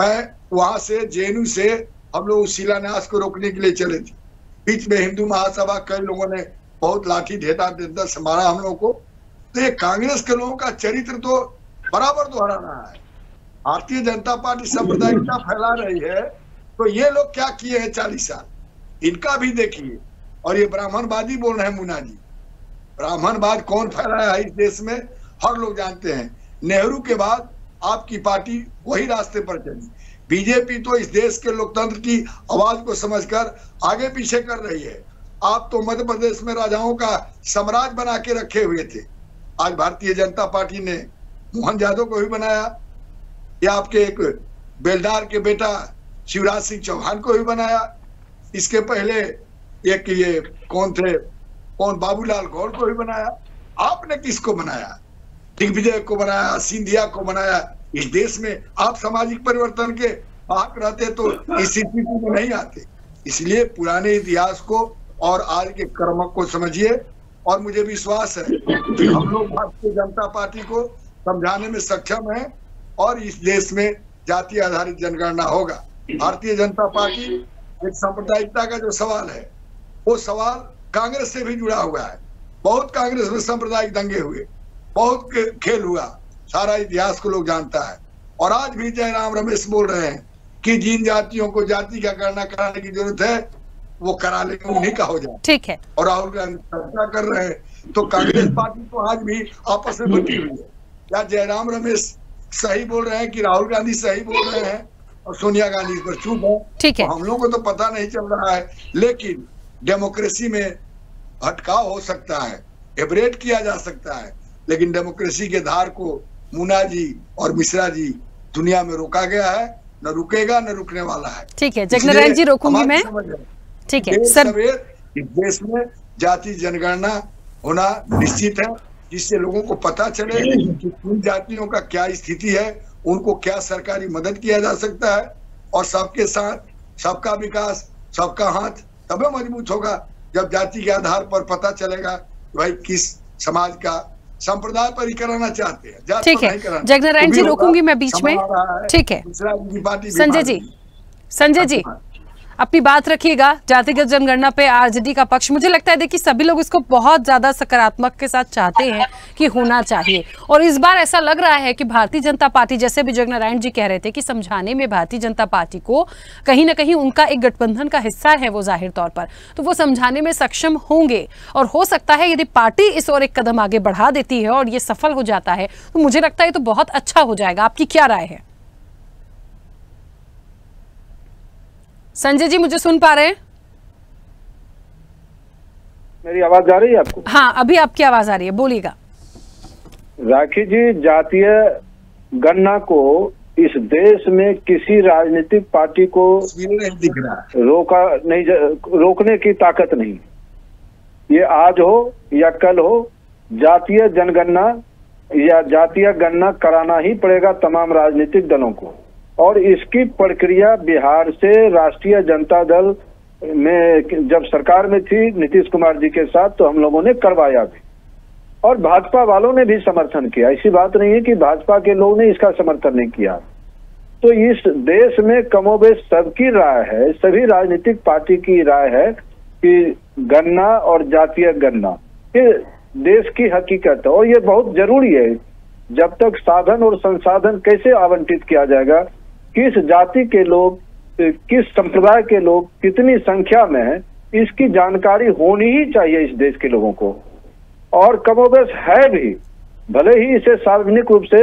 मैं वहां से जेएनयू से हम लोग शिलान्यास को रोकने के लिए चले थे। बीच में हिंदू महासभा कई लोगों ने बहुत लाठी ढेता से मारा हम लोग को। तो ये कांग्रेस के लोगों का चरित्र तो बराबर दोहरा रहा है। भारतीय जनता पार्टी सांप्रदायिकता फैला रही है, तो ये लोग क्या किए हैं 40 साल, इनका भी देखिए। और ये ब्राह्मणवादी बोल रहे हैं मुन्ना जी, ब्राह्मणवाद कौन फैलाया है इस देश में, हर लोग जानते हैं। नेहरू के बाद आपकी पार्टी वही रास्ते पर चली। बीजेपी तो इस देश के लोकतंत्र की आवाज को समझकर आगे पीछे कर रही है। आप तो मध्य प्रदेश में राजाओं का साम्राज्य बना के रखे हुए थे, आज भारतीय जनता पार्टी ने मोहन यादव को भी बनाया, या आपके एक बेलदार के बेटा शिवराज सिंह चौहान को भी बनाया। इसके पहले एक ये कौन बाबूलाल गौर को भी बनाया। आपने किसको बनाया? दिग्विजय को बनाया, सिंधिया को बनाया। इस देश में आप सामाजिक परिवर्तन के हक रहते तो इस स्थिति में नहीं आते। इसलिए पुराने इतिहास को और आज के कर्मक को समझिए, और मुझे विश्वास है कि हम लोग भारतीय जनता पार्टी को समझाने में सक्षम हैं और इस देश में जाति आधारित जनगणना होगा। भारतीय जनता पार्टी एक सांप्रदायिकता का जो सवाल है, वो सवाल कांग्रेस से भी जुड़ा हुआ है। बहुत कांग्रेस में सांप्रदायिक दंगे हुए, बहुत खेल हुआ, सारा इतिहास को लोग जानता है। और आज भी जयराम रमेश बोल रहे हैं कि जिन जातियों को जाति का गणना कराने की जरूरत है वो करा लेंगे, उन्हीं का हो जाए। ठीक है। और राहुल गांधी चर्चा कर रहे हैं, तो कांग्रेस पार्टी तो आज भी आपस में बटी हुई है। क्या जयराम रमेश सही बोल रहे हैं कि राहुल गांधी सही बोल रहे हैं और सोनिया गांधी इस पर चुप है? ठीक है। हम लोगों को तो पता नहीं चल रहा है, लेकिन डेमोक्रेसी में भटकाव हो सकता है, एब्रेट किया जा सकता है, लेकिन डेमोक्रेसी के धार को मुन्ना जी और मिश्रा जी दुनिया में रोका गया है, न रुकेगा न रुकने वाला है। ठीक है जगनारायण जी, रोकूंगी मैं। ठीक है सर। इस देश में जाति जनगणना होना निश्चित है, जिससे लोगों को पता चले कि उन जातियों का क्या स्थिति है, उनको क्या सरकारी मदद किया जा सकता है, और सबके साथ सबका विकास, सबका हाथ तब मजबूत होगा जब जाति के आधार पर पता चलेगा भाई किस समाज का संप्रदाय पर ही कराना चाहते हैं। ठीक है जगनारायण जी, रोकूंगी मैं बीच में। ठीक है संजय जी अपनी बात रखिएगा। जातिगत जनगणना पे आरजेडी का पक्ष, मुझे लगता है देखिए सभी लोग इसको बहुत ज्यादा सकारात्मक के साथ चाहते हैं कि होना चाहिए, और इस बार ऐसा लग रहा है कि भारतीय जनता पार्टी, जैसे भी जगनारायण जी कह रहे थे कि समझाने में भारतीय जनता पार्टी को कहीं ना कहीं उनका एक गठबंधन का हिस्सा है वो जाहिर तौर पर, तो वो समझाने में सक्षम होंगे। और हो सकता है यदि पार्टी इस और एक कदम आगे बढ़ा देती है और ये सफल हो जाता है तो मुझे लगता है तो बहुत अच्छा हो जाएगा। आपकी क्या राय है? संजय जी मुझे सुन पा रहे हैं? मेरी आवाज आ रही है आपको? हाँ अभी आपकी आवाज आ रही है, बोलिएगा। राखी जी, जातीय गणना को इस देश में किसी राजनीतिक पार्टी को नहीं दिख रहा रोकने की ताकत नहीं। ये आज हो या कल हो, जातीय जनगणना या जातीय गणना कराना ही पड़ेगा तमाम राजनीतिक दलों को। और इसकी प्रक्रिया बिहार से राष्ट्रीय जनता दल में जब सरकार में थी नीतीश कुमार जी के साथ, तो हम लोगों ने करवाया भी और भाजपा वालों ने भी समर्थन किया। ऐसी बात नहीं है कि भाजपा के लोग ने इसका समर्थन नहीं किया। तो इस देश में कमोबेश सबकी राय है, सभी राजनीतिक पार्टी की राय है कि गणना और जातीय गणना ये देश की हकीकत है और ये बहुत जरूरी है। जब तक साधन और संसाधन कैसे आवंटित किया जाएगा, किस जाति के लोग, किस संप्रदाय के लोग कितनी संख्या में है, इसकी जानकारी होनी ही चाहिए इस देश के लोगों को। और कमोबेश है भी, भले ही इसे सार्वजनिक रूप से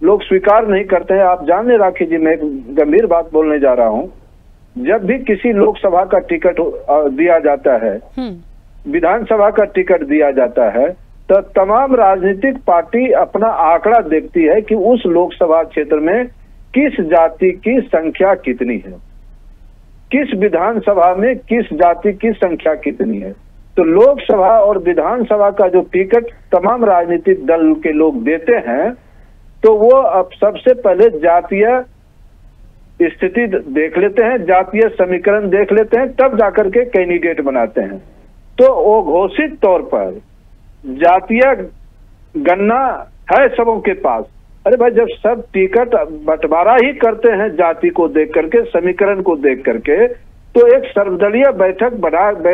लोग स्वीकार नहीं करते हैं। आप जान ले राखी जी, मैं एक गंभीर बात बोलने जा रहा हूं। जब भी किसी लोकसभा का टिकट दिया जाता है, विधानसभा का टिकट दिया जाता है, तो तमाम राजनीतिक पार्टी अपना आंकड़ा देखती है कि उस लोकसभा क्षेत्र में किस जाति की संख्या कितनी है, किस विधानसभा में किस जाति की संख्या कितनी है। तो लोकसभा और विधानसभा का जो टिकट तमाम राजनीतिक दल के लोग देते हैं, तो वो अब सबसे पहले जातीय स्थिति देख लेते हैं, जातीय समीकरण देख लेते हैं, तब जाकर के कैंडिडेट बनाते हैं। तो वो घोषित तौर पर जातीय गणना है सबों के पास। अरे भाई, जब सब टिकट बंटवारा ही करते हैं जाति को देख करके, समीकरण को देख करके, तो एक सर्वदलीय बैठक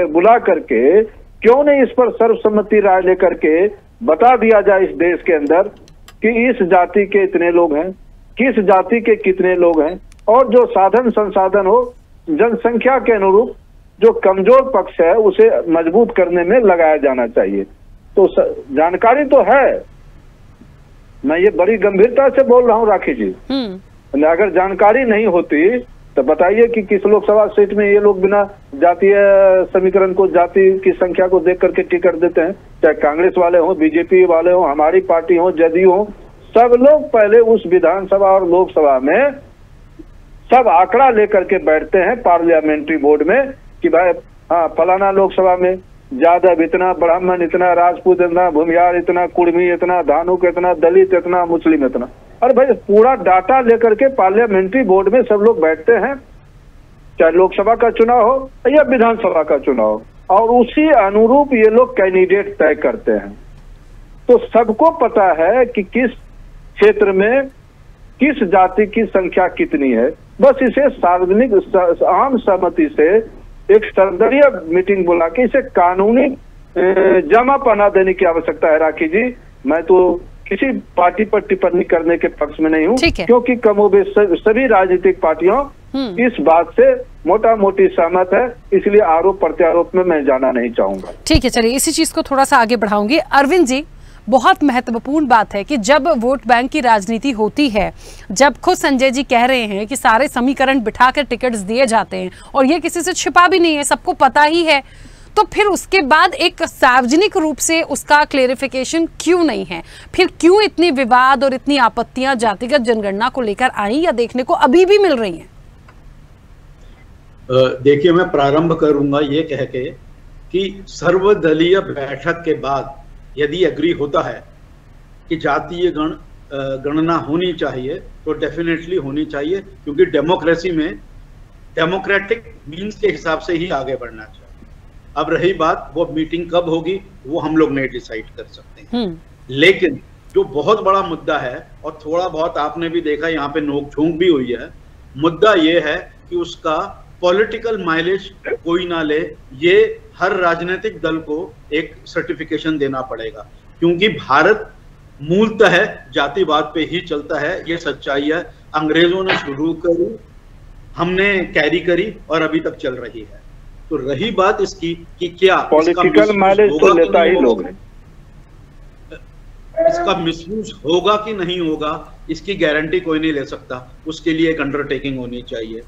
बुला करके क्यों नहीं इस पर सर्वसम्मति राय लेकर के बता दिया जाए इस देश के अंदर कि इस जाति के इतने लोग हैं, किस जाति के कितने लोग हैं, और जो साधन संसाधन हो जनसंख्या के अनुरूप जो कमजोर पक्ष है उसे मजबूत करने में लगाया जाना चाहिए। तो जानकारी तो है, मैं ये बड़ी गंभीरता से बोल रहा हूँ राखी जी। अगर जानकारी नहीं होती तो बताइए कि किस लोकसभा सीट में ये लोग बिना जातीय समीकरण को, जाति की संख्या को देख करके टिकट देते हैं। चाहे कांग्रेस वाले हो, बीजेपी वाले हो, हमारी पार्टी हो, जदयू हो, सब लोग पहले उस विधानसभा और लोकसभा में सब आंकड़ा लेकर के बैठते हैं पार्लियामेंट्री बोर्ड में कि भाई हाँ फलाना लोकसभा में यादव इतना, ब्राह्मण इतना, राजपूत इतना, भूमियार इतना, कुर्मी इतना, धानुक इतना, दलित इतना, मुस्लिम इतना। अरे भाई, पूरा डाटा लेकर के पार्लियामेंट्री बोर्ड में सब लोग बैठते हैं, चाहे लोकसभा का चुनाव हो या विधानसभा का चुनाव हो, और उसी अनुरूप ये लोग कैंडिडेट तय करते हैं। तो सबको पता है कि किस क्षेत्र में किस जाति की संख्या कितनी है। बस इसे सार्वजनिक आम सहमति से एक सर्वदलीय मीटिंग बुला के इसे कानूनी जमा पना देने की आवश्यकता है। राखी जी, मैं तो किसी पार्टी पर टिप्पणी करने के पक्ष में नहीं हूँ, क्योंकि कमोबेश सभी राजनीतिक पार्टियों इस बात से मोटा मोटी सहमत है, इसलिए आरोप प्रत्यारोप में मैं जाना नहीं चाहूंगा। ठीक है, चलिए इसी चीज को थोड़ा सा आगे बढ़ाऊंगी। अरविंद जी, बहुत महत्वपूर्ण बात है कि जब वोट बैंक की राजनीति होती है, जब खुद संजय जी कह रहे हैं कि सारे समीकरण बिठा कर टिकट्स दिए जाते हैं और ये किसी से छिपा भी नहीं है, सबको पता ही है, तो फिर उसके बाद एक सार्वजनिक रूप से उसका क्लेरिफिकेशन क्यों नहीं है? फिर क्यों इतनी विवाद और इतनी आपत्तियां जातिगत जनगणना को लेकर आई या देखने को अभी भी मिल रही हैं? देखिए, मैं प्रारंभ करूंगा ये कह के कि सर्वदलीय बैठक के बाद यदि एग्री होता है कि जातीय गणना होनी चाहिए, तो डेफिनेटली होनी चाहिए, क्योंकि डेमोक्रेसी में डेमोक्रेटिक मीन्स के हिसाब से ही आगे बढ़ना चाहिए। अब रही बात वो मीटिंग कब होगी, वो हम लोग नहीं डिसाइड कर सकते हैं। लेकिन जो बहुत बड़ा मुद्दा है, और थोड़ा बहुत आपने भी देखा यहाँ पे नोक झोंक भी हुई है, मुद्दा ये है कि उसका पॉलिटिकल माइलेज कोई ना ले, ये हर राजनीतिक दल को एक सर्टिफिकेशन देना पड़ेगा, क्योंकि भारत मूलतः जातिवाद पे ही चलता है। ये सच्चाई है, अंग्रेजों ने शुरू करी, हमने कैरी करी और अभी तक चल रही है। तो रही बात इसकी कि क्या पॉलिटिकल माइलेज तो लेता ही लोग हैं, इसका मिसयूज होगा कि नहीं होगा, इसकी गारंटी कोई नहीं ले सकता। उसके लिए एक अंडरटेकिंग होनी चाहिए।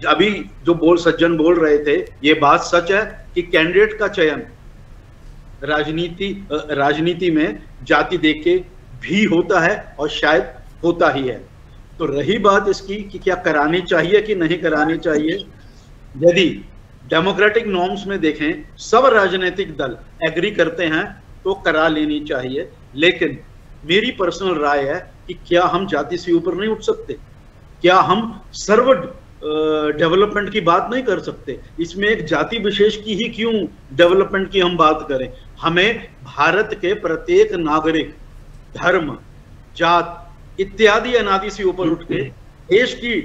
अभी जो सज्जन बोल रहे थे, ये बात सच है कि कैंडिडेट का चयन राजनीति में जाति देख के भी होता है और शायद होता ही है। तो रही बात इसकी कि क्या करानी चाहिए कि नहीं करानी चाहिए, यदि डेमोक्रेटिक नॉर्म्स में देखें सब राजनीतिक दल एग्री करते हैं तो करा लेनी चाहिए। लेकिन मेरी पर्सनल राय है कि क्या हम जाति से ऊपर नहीं उठ सकते? क्या हम सर्व डेवलपमेंट की बात नहीं कर सकते? इसमें एक जाति विशेष की ही क्यों डेवलपमेंट की हम बात करें? हमें भारत के प्रत्येक नागरिक धर्म, जात इत्यादि अनादि से ऊपर उठ के देश की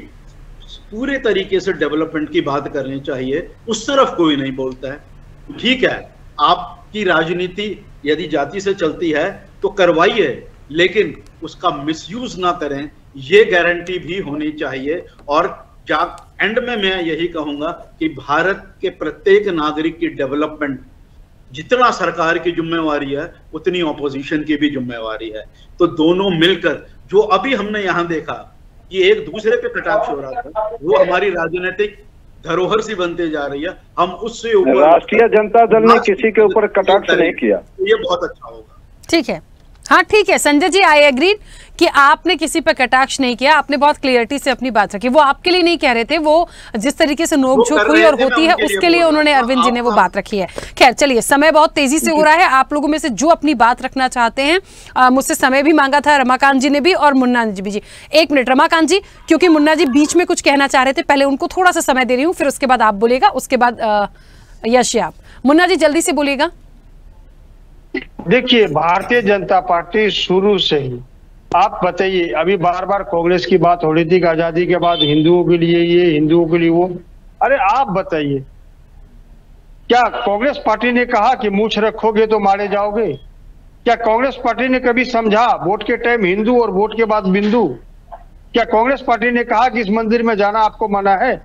पूरे तरीके से डेवलपमेंट की बात करनी चाहिए। उस तरफ कोई नहीं बोलता है। ठीक है, आपकी राजनीति यदि जाति से चलती है तो करवाइए, लेकिन उसका मिसयूज ना करें, ये गारंटी भी होनी चाहिए। और एंड में मैं यही कहूंगा कि भारत के प्रत्येक नागरिक की डेवलपमेंट जितना सरकार की जिम्मेवारी है उतनी ऑपोजिशन की भी जिम्मेवारी है। तो दोनों मिलकर, जो अभी हमने यहां देखा कि एक दूसरे पे कटाक्ष हो रहा था, वो हमारी राजनीतिक धरोहर सी बनते जा रही है। हम उससे ऊपर, राष्ट्रीय जनता दल ने किसी के ऊपर कटाक्ष नहीं किया, ये बहुत अच्छा होगा। ठीक है, हाँ ठीक है संजय जी, आई एग्री कि आपने किसी पर कटाक्ष नहीं किया, आपने बहुत क्लियरिटी से अपनी बात रखी। वो आपके लिए नहीं कह रहे थे, वो जिस तरीके से नोकझोंक हुई और होती है उसके लिए उन्होंने, अरविंद जी ने वो बात रखी है। खैर चलिए, समय बहुत तेजी से हो रहा है। आप लोगों में से जो अपनी बात रखना चाहते हैं, मुझसे समय भी मांगा था रमाकांत जी ने भी और मुन्ना जी भी। जी एक मिनट रमाकांत जी, क्योंकि मुन्ना जी बीच में कुछ कहना चाह रहे थे, पहले उनको थोड़ा सा समय दे रही हूँ, फिर उसके बाद आप बोलेगा, उसके बाद यश आप। मुन्ना जी जल्दी से बोलिएगा। देखिए, भारतीय जनता पार्टी शुरू से ही, आप बताइए, अभी बार बार कांग्रेस की बात हो रही थी कि आजादी के बाद हिंदुओं के लिए ये, हिंदुओं के लिए वो। अरे आप बताइए, क्या कांग्रेस पार्टी ने कहा कि मूछ रखोगे तो मारे जाओगे? क्या कांग्रेस पार्टी ने कभी समझा वोट के टाइम हिंदू और वोट के बाद बिंदु? क्या कांग्रेस पार्टी ने कहा कि इस मंदिर में जाना आपको मना है?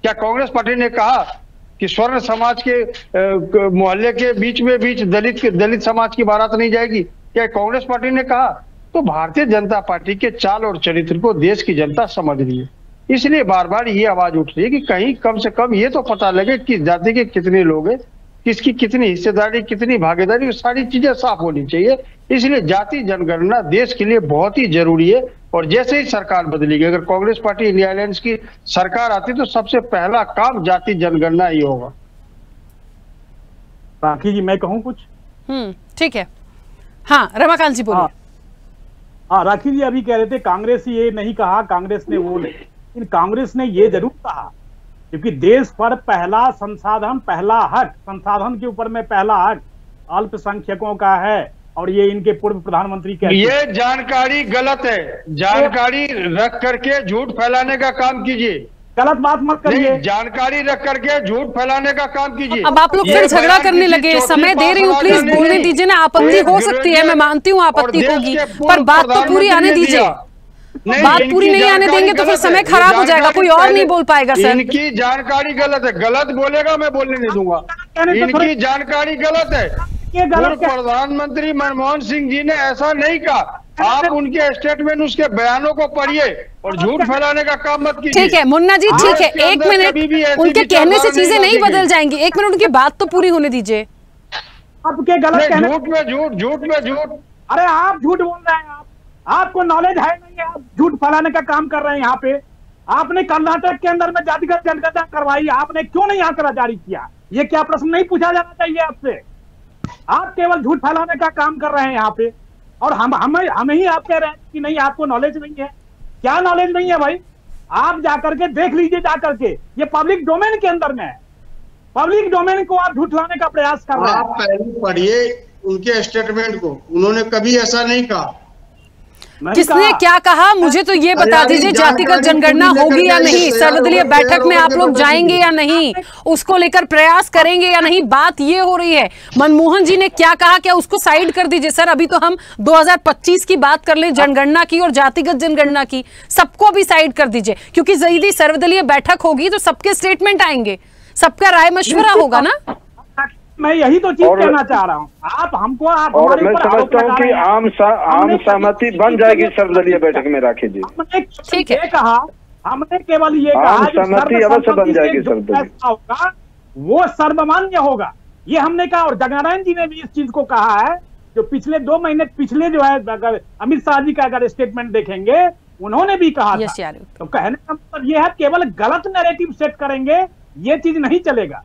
क्या कांग्रेस पार्टी ने कहा कि स्वर्ण समाज के मोहल्ले के बीच में दलित समाज की बारात नहीं जाएगी? क्या कांग्रेस पार्टी ने कहा? तो भारतीय जनता पार्टी के चाल और चरित्र को देश की जनता समझ रही है, इसलिए बार बार ये आवाज उठ रही है कि कहीं कम से कम ये तो पता लगे कि जाति के कितने लोग हैं, किसकी कितनी हिस्सेदारी, कितनी भागीदारी, सारी चीजें साफ होनी चाहिए। इसलिए जाति जनगणना देश के लिए बहुत ही जरूरी है। और जैसे ही सरकार बदलेगी, अगर कांग्रेस पार्टी इंडिया अलायंस की सरकार आती तो सबसे पहला काम जाति जनगणना ही होगा। राखी जी मैं कहूँ कुछ? ठीक है, हाँ रमाकांत जी बोलिए। हाँ राखी जी अभी कह रहे थे कांग्रेस ये नहीं कहा, कांग्रेस ने वो नहीं, लेकिन कांग्रेस ने ये जरूर कहा, क्योंकि देश पर पहला संसाधन, पहला हक, संसाधन के ऊपर में पहला हक अल्पसंख्यकों का है। और ये इनके पूर्व प्रधानमंत्री कहते हैं। ये जानकारी गलत है, जानकारी रख करके झूठ फैलाने का काम कीजिए। गलत बात मत करिए, जानकारी रख करके झूठ फैलाने का काम कीजिए। अब आप लोग फिर झगड़ा करने लगे, समय दे रही हूँ, प्लीज बोलने दीजिए ना। आपत्ति हो सकती है, मैं मानती हूँ आपत्ति होगी, पर बात तो पूरी आने दीजिए। बात पूरी नहीं आने देंगे तो फिर समय खराब हो जाएगा, कोई और नहीं बोल पाएगा सर। इनकी जानकारी गलत है, गलत बोलेगा मैं बोलने नहीं दूंगा। इनकी जानकारी गलत है। पूर्व प्रधानमंत्री मनमोहन सिंह जी ने ऐसा नहीं कहा। आप उनके स्टेटमेंट, उसके बयानों को पढ़िए और झूठ फैलाने का काम मत कीजिए। ठीक है मुन्ना जी, ठीक है, एक मिनट, उनके कहने से चीजें नहीं बदल जाएंगी। एक मिनट, उनकी बात तो पूरी होने दीजिए। आपके गलत कहने, झूठ में झूठ, झूठ में झूठ। अरे आप झूठ बोल रहे हैं, आपको नॉलेज है नहीं है, आप झूठ फैलाने का काम कर रहे हैं। यहाँ पे आपने कर्नाटक के अंदर में जातिगत जनगणना करवाई, आपने क्यों नहीं आंकड़ा जारी किया? ये क्या प्रश्न नहीं पूछा जाना चाहिए आपसे? आप केवल झूठ फैलाने का काम कर रहे हैं यहाँ पे, और हम ही आप कह रहे हैं कि नहीं आपको नॉलेज नहीं है। क्या नॉलेज नहीं है भाई? आप जाकर के देख लीजिए, जाकर के, ये पब्लिक डोमेन के अंदर में है। पब्लिक डोमेन को आप झूठ लाने का प्रयास कर रहे हैं। आप पहले पढ़िए उनके स्टेटमेंट को, उन्होंने कभी ऐसा नहीं कहा। किसने क्या कहा मुझे तो ये बता दीजिए, जातिगत जनगणना होगी या नहीं, सर्वदलीय बैठक में आप लोग जाएंगे या नहीं, उसको लेकर प्रयास करेंगे या नहीं, बात ये हो रही है। मनमोहन जी ने क्या कहा, क्या उसको साइड कर दीजिए सर। अभी तो हम 2025 की बात कर ले, जनगणना की और जातिगत जनगणना की, सबको भी साइड कर दीजिए, क्योंकि यदि सर्वदलीय बैठक होगी तो सबके स्टेटमेंट आएंगे, सबका राय मशवरा होगा ना। मैं यही तो चीज कहना चाह रहा हूँ। आप हमको, आप और मैं समझता हूँ कि आम सहमति बन जाएगी सर्वदलीय बैठक में। राखी जी ठीक है, कहा हमने केवल ये कहा सहमति अवश्य बन जाएगी, होगा वो सर्वमान्य होगा, ये हमने कहा। और जगनारायण जी ने भी इस चीज को कहा है, जो पिछले 2 महीने पिछले जो है, अगर अमित शाह जी का अगर स्टेटमेंट देखेंगे उन्होंने भी कहा यस था। यार, तो कहने का मतलब ये है, केवल गलत नैरेटिव सेट करेंगे ये चीज नहीं चलेगा।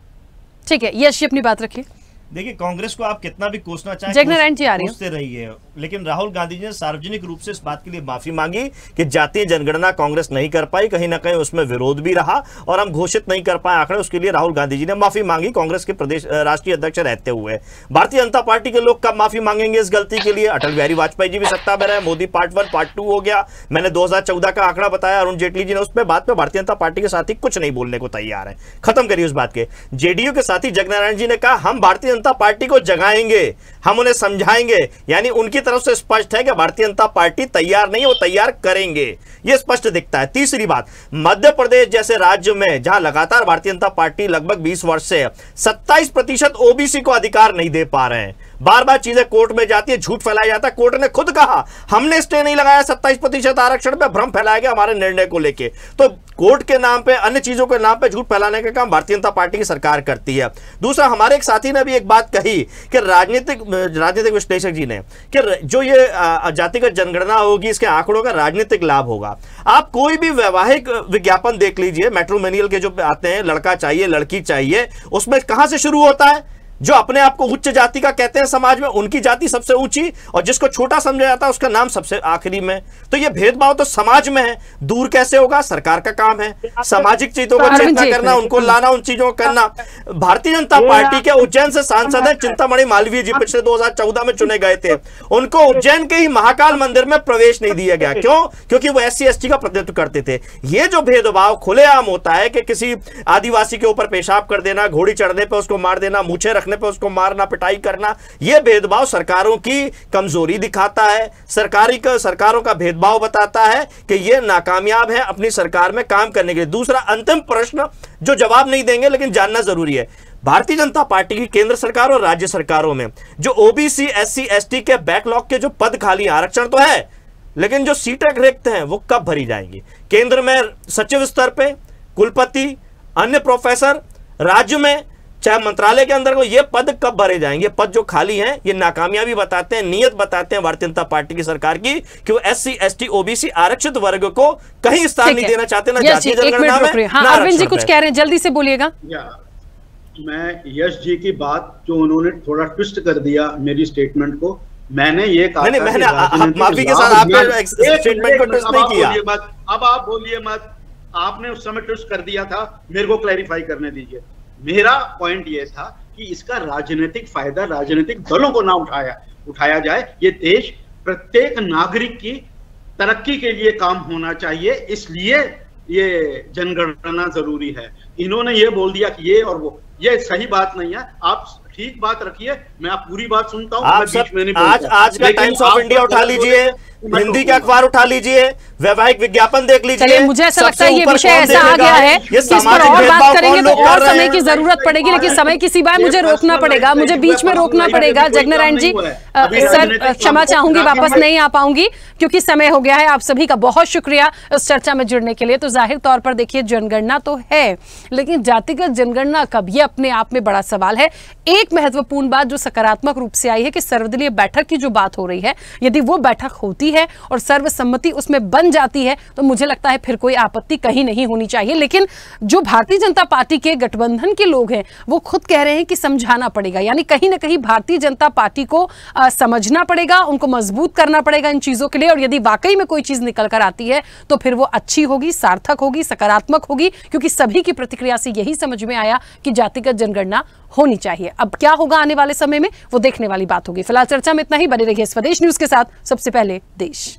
ठीक है, यश जी अपनी बात रखिए। देखिए, कांग्रेस को आप कितना भी कोसना चाहें, जगनारायण जी आ रही हैं। कोसते रहिए, लेकिन राहुल गांधी जी ने सार्वजनिक रूप से इस बात के लिए माफी मांगी कि जातीय जनगणना कांग्रेस नहीं कर पाई, कहीं ना कहीं उसमें विरोध भी रहा और हम घोषित नहीं कर पाए आंकड़े, उसके लिए राहुल गांधी जी ने माफी मांगी कांग्रेस के प्रदेश राष्ट्रीय अध्यक्ष रहते हुए। भारतीय जनता पार्टी के लोग कब माफी मांगेंगे इस गलती के लिए? अटल बिहारी वाजपेयी जी भी सत्ता में रहे, मोदी पार्ट 1 पार्ट 2 हो गया, मैंने 2014 का आंकड़ा बताया, अरुण जेटली जी ने उस पर बात पे भारतीय जनता पार्टी के साथी कुछ नहीं बोलने को तैयार है। खत्म करिए उस बात के। जेडीयू के साथी जगनारायण जी ने कहा हम भारतीय जनता पार्टी को जगाएंगे, हम उन्हें समझाएंगे, यानी उनकी तरफ से स्पष्ट है कि भारतीय जनता पार्टी तैयार नहीं है, वो तैयार करेंगे, ये स्पष्ट दिखता है। तीसरी बात, मध्य प्रदेश जैसे राज्य में जहां लगातार भारतीय जनता पार्टी लगभग 20 वर्ष से 27% ओबीसी को अधिकार नहीं दे पा रहे हैं, बार बार चीजें कोर्ट में जाती है, झूठ फैलाया जाता है। कोर्ट ने खुद कहा हमने स्टे नहीं लगाया 27% आरक्षण पे, भ्रम फैलाया गया हमारे निर्णय को लेके। तो कोर्ट के नाम पे, अन्य चीजों के नाम पे झूठ फैलाने का काम भारतीय जनता पार्टी की सरकार करती है। दूसरा, हमारे एक साथी ने भी एक बात कही कि राजनीतिक विश्लेषक जी ने कि जो ये जातिगत जनगणना होगी, इसके आंकड़ों का राजनीतिक लाभ होगा। आप कोई भी वैवाहिक विज्ञापन देख लीजिए, मैट्रिमोनियल के जो आते हैं, लड़का चाहिए लड़की चाहिए, उसमें कहां से शुरू होता है? जो अपने आप को उच्च जाति का कहते हैं समाज में, उनकी जाति सबसे ऊंची, और जिसको छोटा समझा जाता है उसका नाम सबसे आखिरी में। तो ये भेदभाव तो समाज में है, दूर कैसे होगा? सरकार का काम है सामाजिक चीजों को चेतना करना, उनको लाना, उन चीजों को करना। भारतीय जनता पार्टी के उज्जैन से सांसद है चिंतामणि मालवीय जी, पिछले 2014 में चुने गए थे, उनको उज्जैन के ही महाकाल मंदिर में प्रवेश नहीं दिया गया। क्यों? क्योंकि वो SC ST का प्रतिनिधित्व करते थे। ये जो भेदभाव खुलेआम होता है कि किसी आदिवासी के ऊपर पेशाब कर देना, घोड़ी चढ़ने पर उसको मार देना, मूछें रखने पे उसको मारना, पिटाई करना, यह भेदभाव सरकारों की कमजोरी दिखाता है, सरकारों का भेदभाव बताता है कि यह नाकामयाब है अपनी सरकार में काम करने के लिए। दूसरा, अंतिम प्रश्न जो जवाब नहीं देंगे लेकिन जानना जरूरी है, भारतीय जनता पार्टी की केंद्र सरकार और राज्य सरकारों में जो OBC SC ST के बैकलॉग के जो पद खाली, आरक्षण तो है लेकिन जो सीटें रिक्त हैं वो कब भरी जाएंगी? केंद्र में सचिव स्तर पे, कुलपति, अन्य प्रोफेसर, राज्य में चाहे मंत्रालय के अंदर को, ये पद कब भरे जाएंगे? पद जो खाली हैं, ये नाकामयाबी बताते हैं, नियत बताते हैं भारतीय जनता पार्टी की सरकार की कि वो SC ST OBC आरक्षित वर्ग को कहीं स्थान नहीं देना चाहते, ना जातीय जनगणना में। हाँ, अरविंद जी कुछ कह रहे हैं, जल्दी से बोलिएगा। मैं यश जी की बात जो उन्होंने थोड़ा ट्विस्ट कर दिया मेरी स्टेटमेंट को, मैंने ये कहा नहीं, मैंने माफी के साथ आपके स्टेटमेंट को ट्विस्ट नहीं किया। अब आप बोलिए मत, आपने उस समय ट्विस्ट कर दिया था, मेरे को क्लैरिफाई करने दीजिए। मेरा पॉइंट ये था कि इसका राजनीतिक फायदा राजनीतिक दलों को ना उठाया जाए। ये देश प्रत्येक नागरिक की तरक्की के लिए काम होना चाहिए, इसलिए ये जनगणना जरूरी है। इन्होंने ये बोल दिया कि ये और वो, ये सही बात नहीं है। आप ठीक बात रखिए, मैं आप पूरी बात सुनता हूँ। आज का टाइम्स ऑफ इंडिया उठा लीजिए, हिंदी के अखबार उठा लीजिए, वैवाहिक विज्ञापन देख लीजिए। मुझे ऐसा लगता है ये विषय ऐसा आ गया है कि इस पर और बात करेंगे तो और समय की जरूरत पड़ेगी, लेकिन समय की सीमा है, मुझे रोकना पड़ेगा, मुझे बीच में रोकना पड़ेगा। जगनारायण जी सर, क्षमा चाहूंगी, वापस नहीं आ पाऊंगी क्योंकि समय हो गया है। आप सभी का बहुत शुक्रिया इस चर्चा में जुड़ने के लिए। तो जाहिर तौर पर देखिए, जनगणना तो है, लेकिन जातिगत जनगणना कब, ये अपने आप में बड़ा सवाल है। एक महत्वपूर्ण बात जो सकारात्मक रूप से आई है कि सर्वदलीय बैठक की जो बात हो रही है, यदि वो बैठक होती है और सर्वसम्मति उसमें बन जाती है तो मुझे लगता है फिर कोई आपत्ति कहीं नहीं होनी चाहिए। लेकिन जो भारतीय जनता पार्टी के गठबंधन के लोग हैं वो खुद कह रहे हैं कि समझाना पड़ेगा, यानी कहीं ना कहीं भारतीय जनता पार्टी को समझना पड़ेगा, उनको मजबूत करना पड़ेगा इन चीजों के लिए। और यदि वाकई में कोई चीज निकल कर आती है तो फिर वो अच्छी होगी, सार्थक होगी, सकारात्मक होगी, क्योंकि सभी की प्रतिक्रिया से यही समझ में आया कि जातिगत जनगणना होनी चाहिए। अब क्या होगा आने वाले समय में वो देखने वाली बात होगी। फिलहाल चर्चा में इतना ही। बने रहिए स्वदेश न्यूज के साथ, सबसे पहले देश।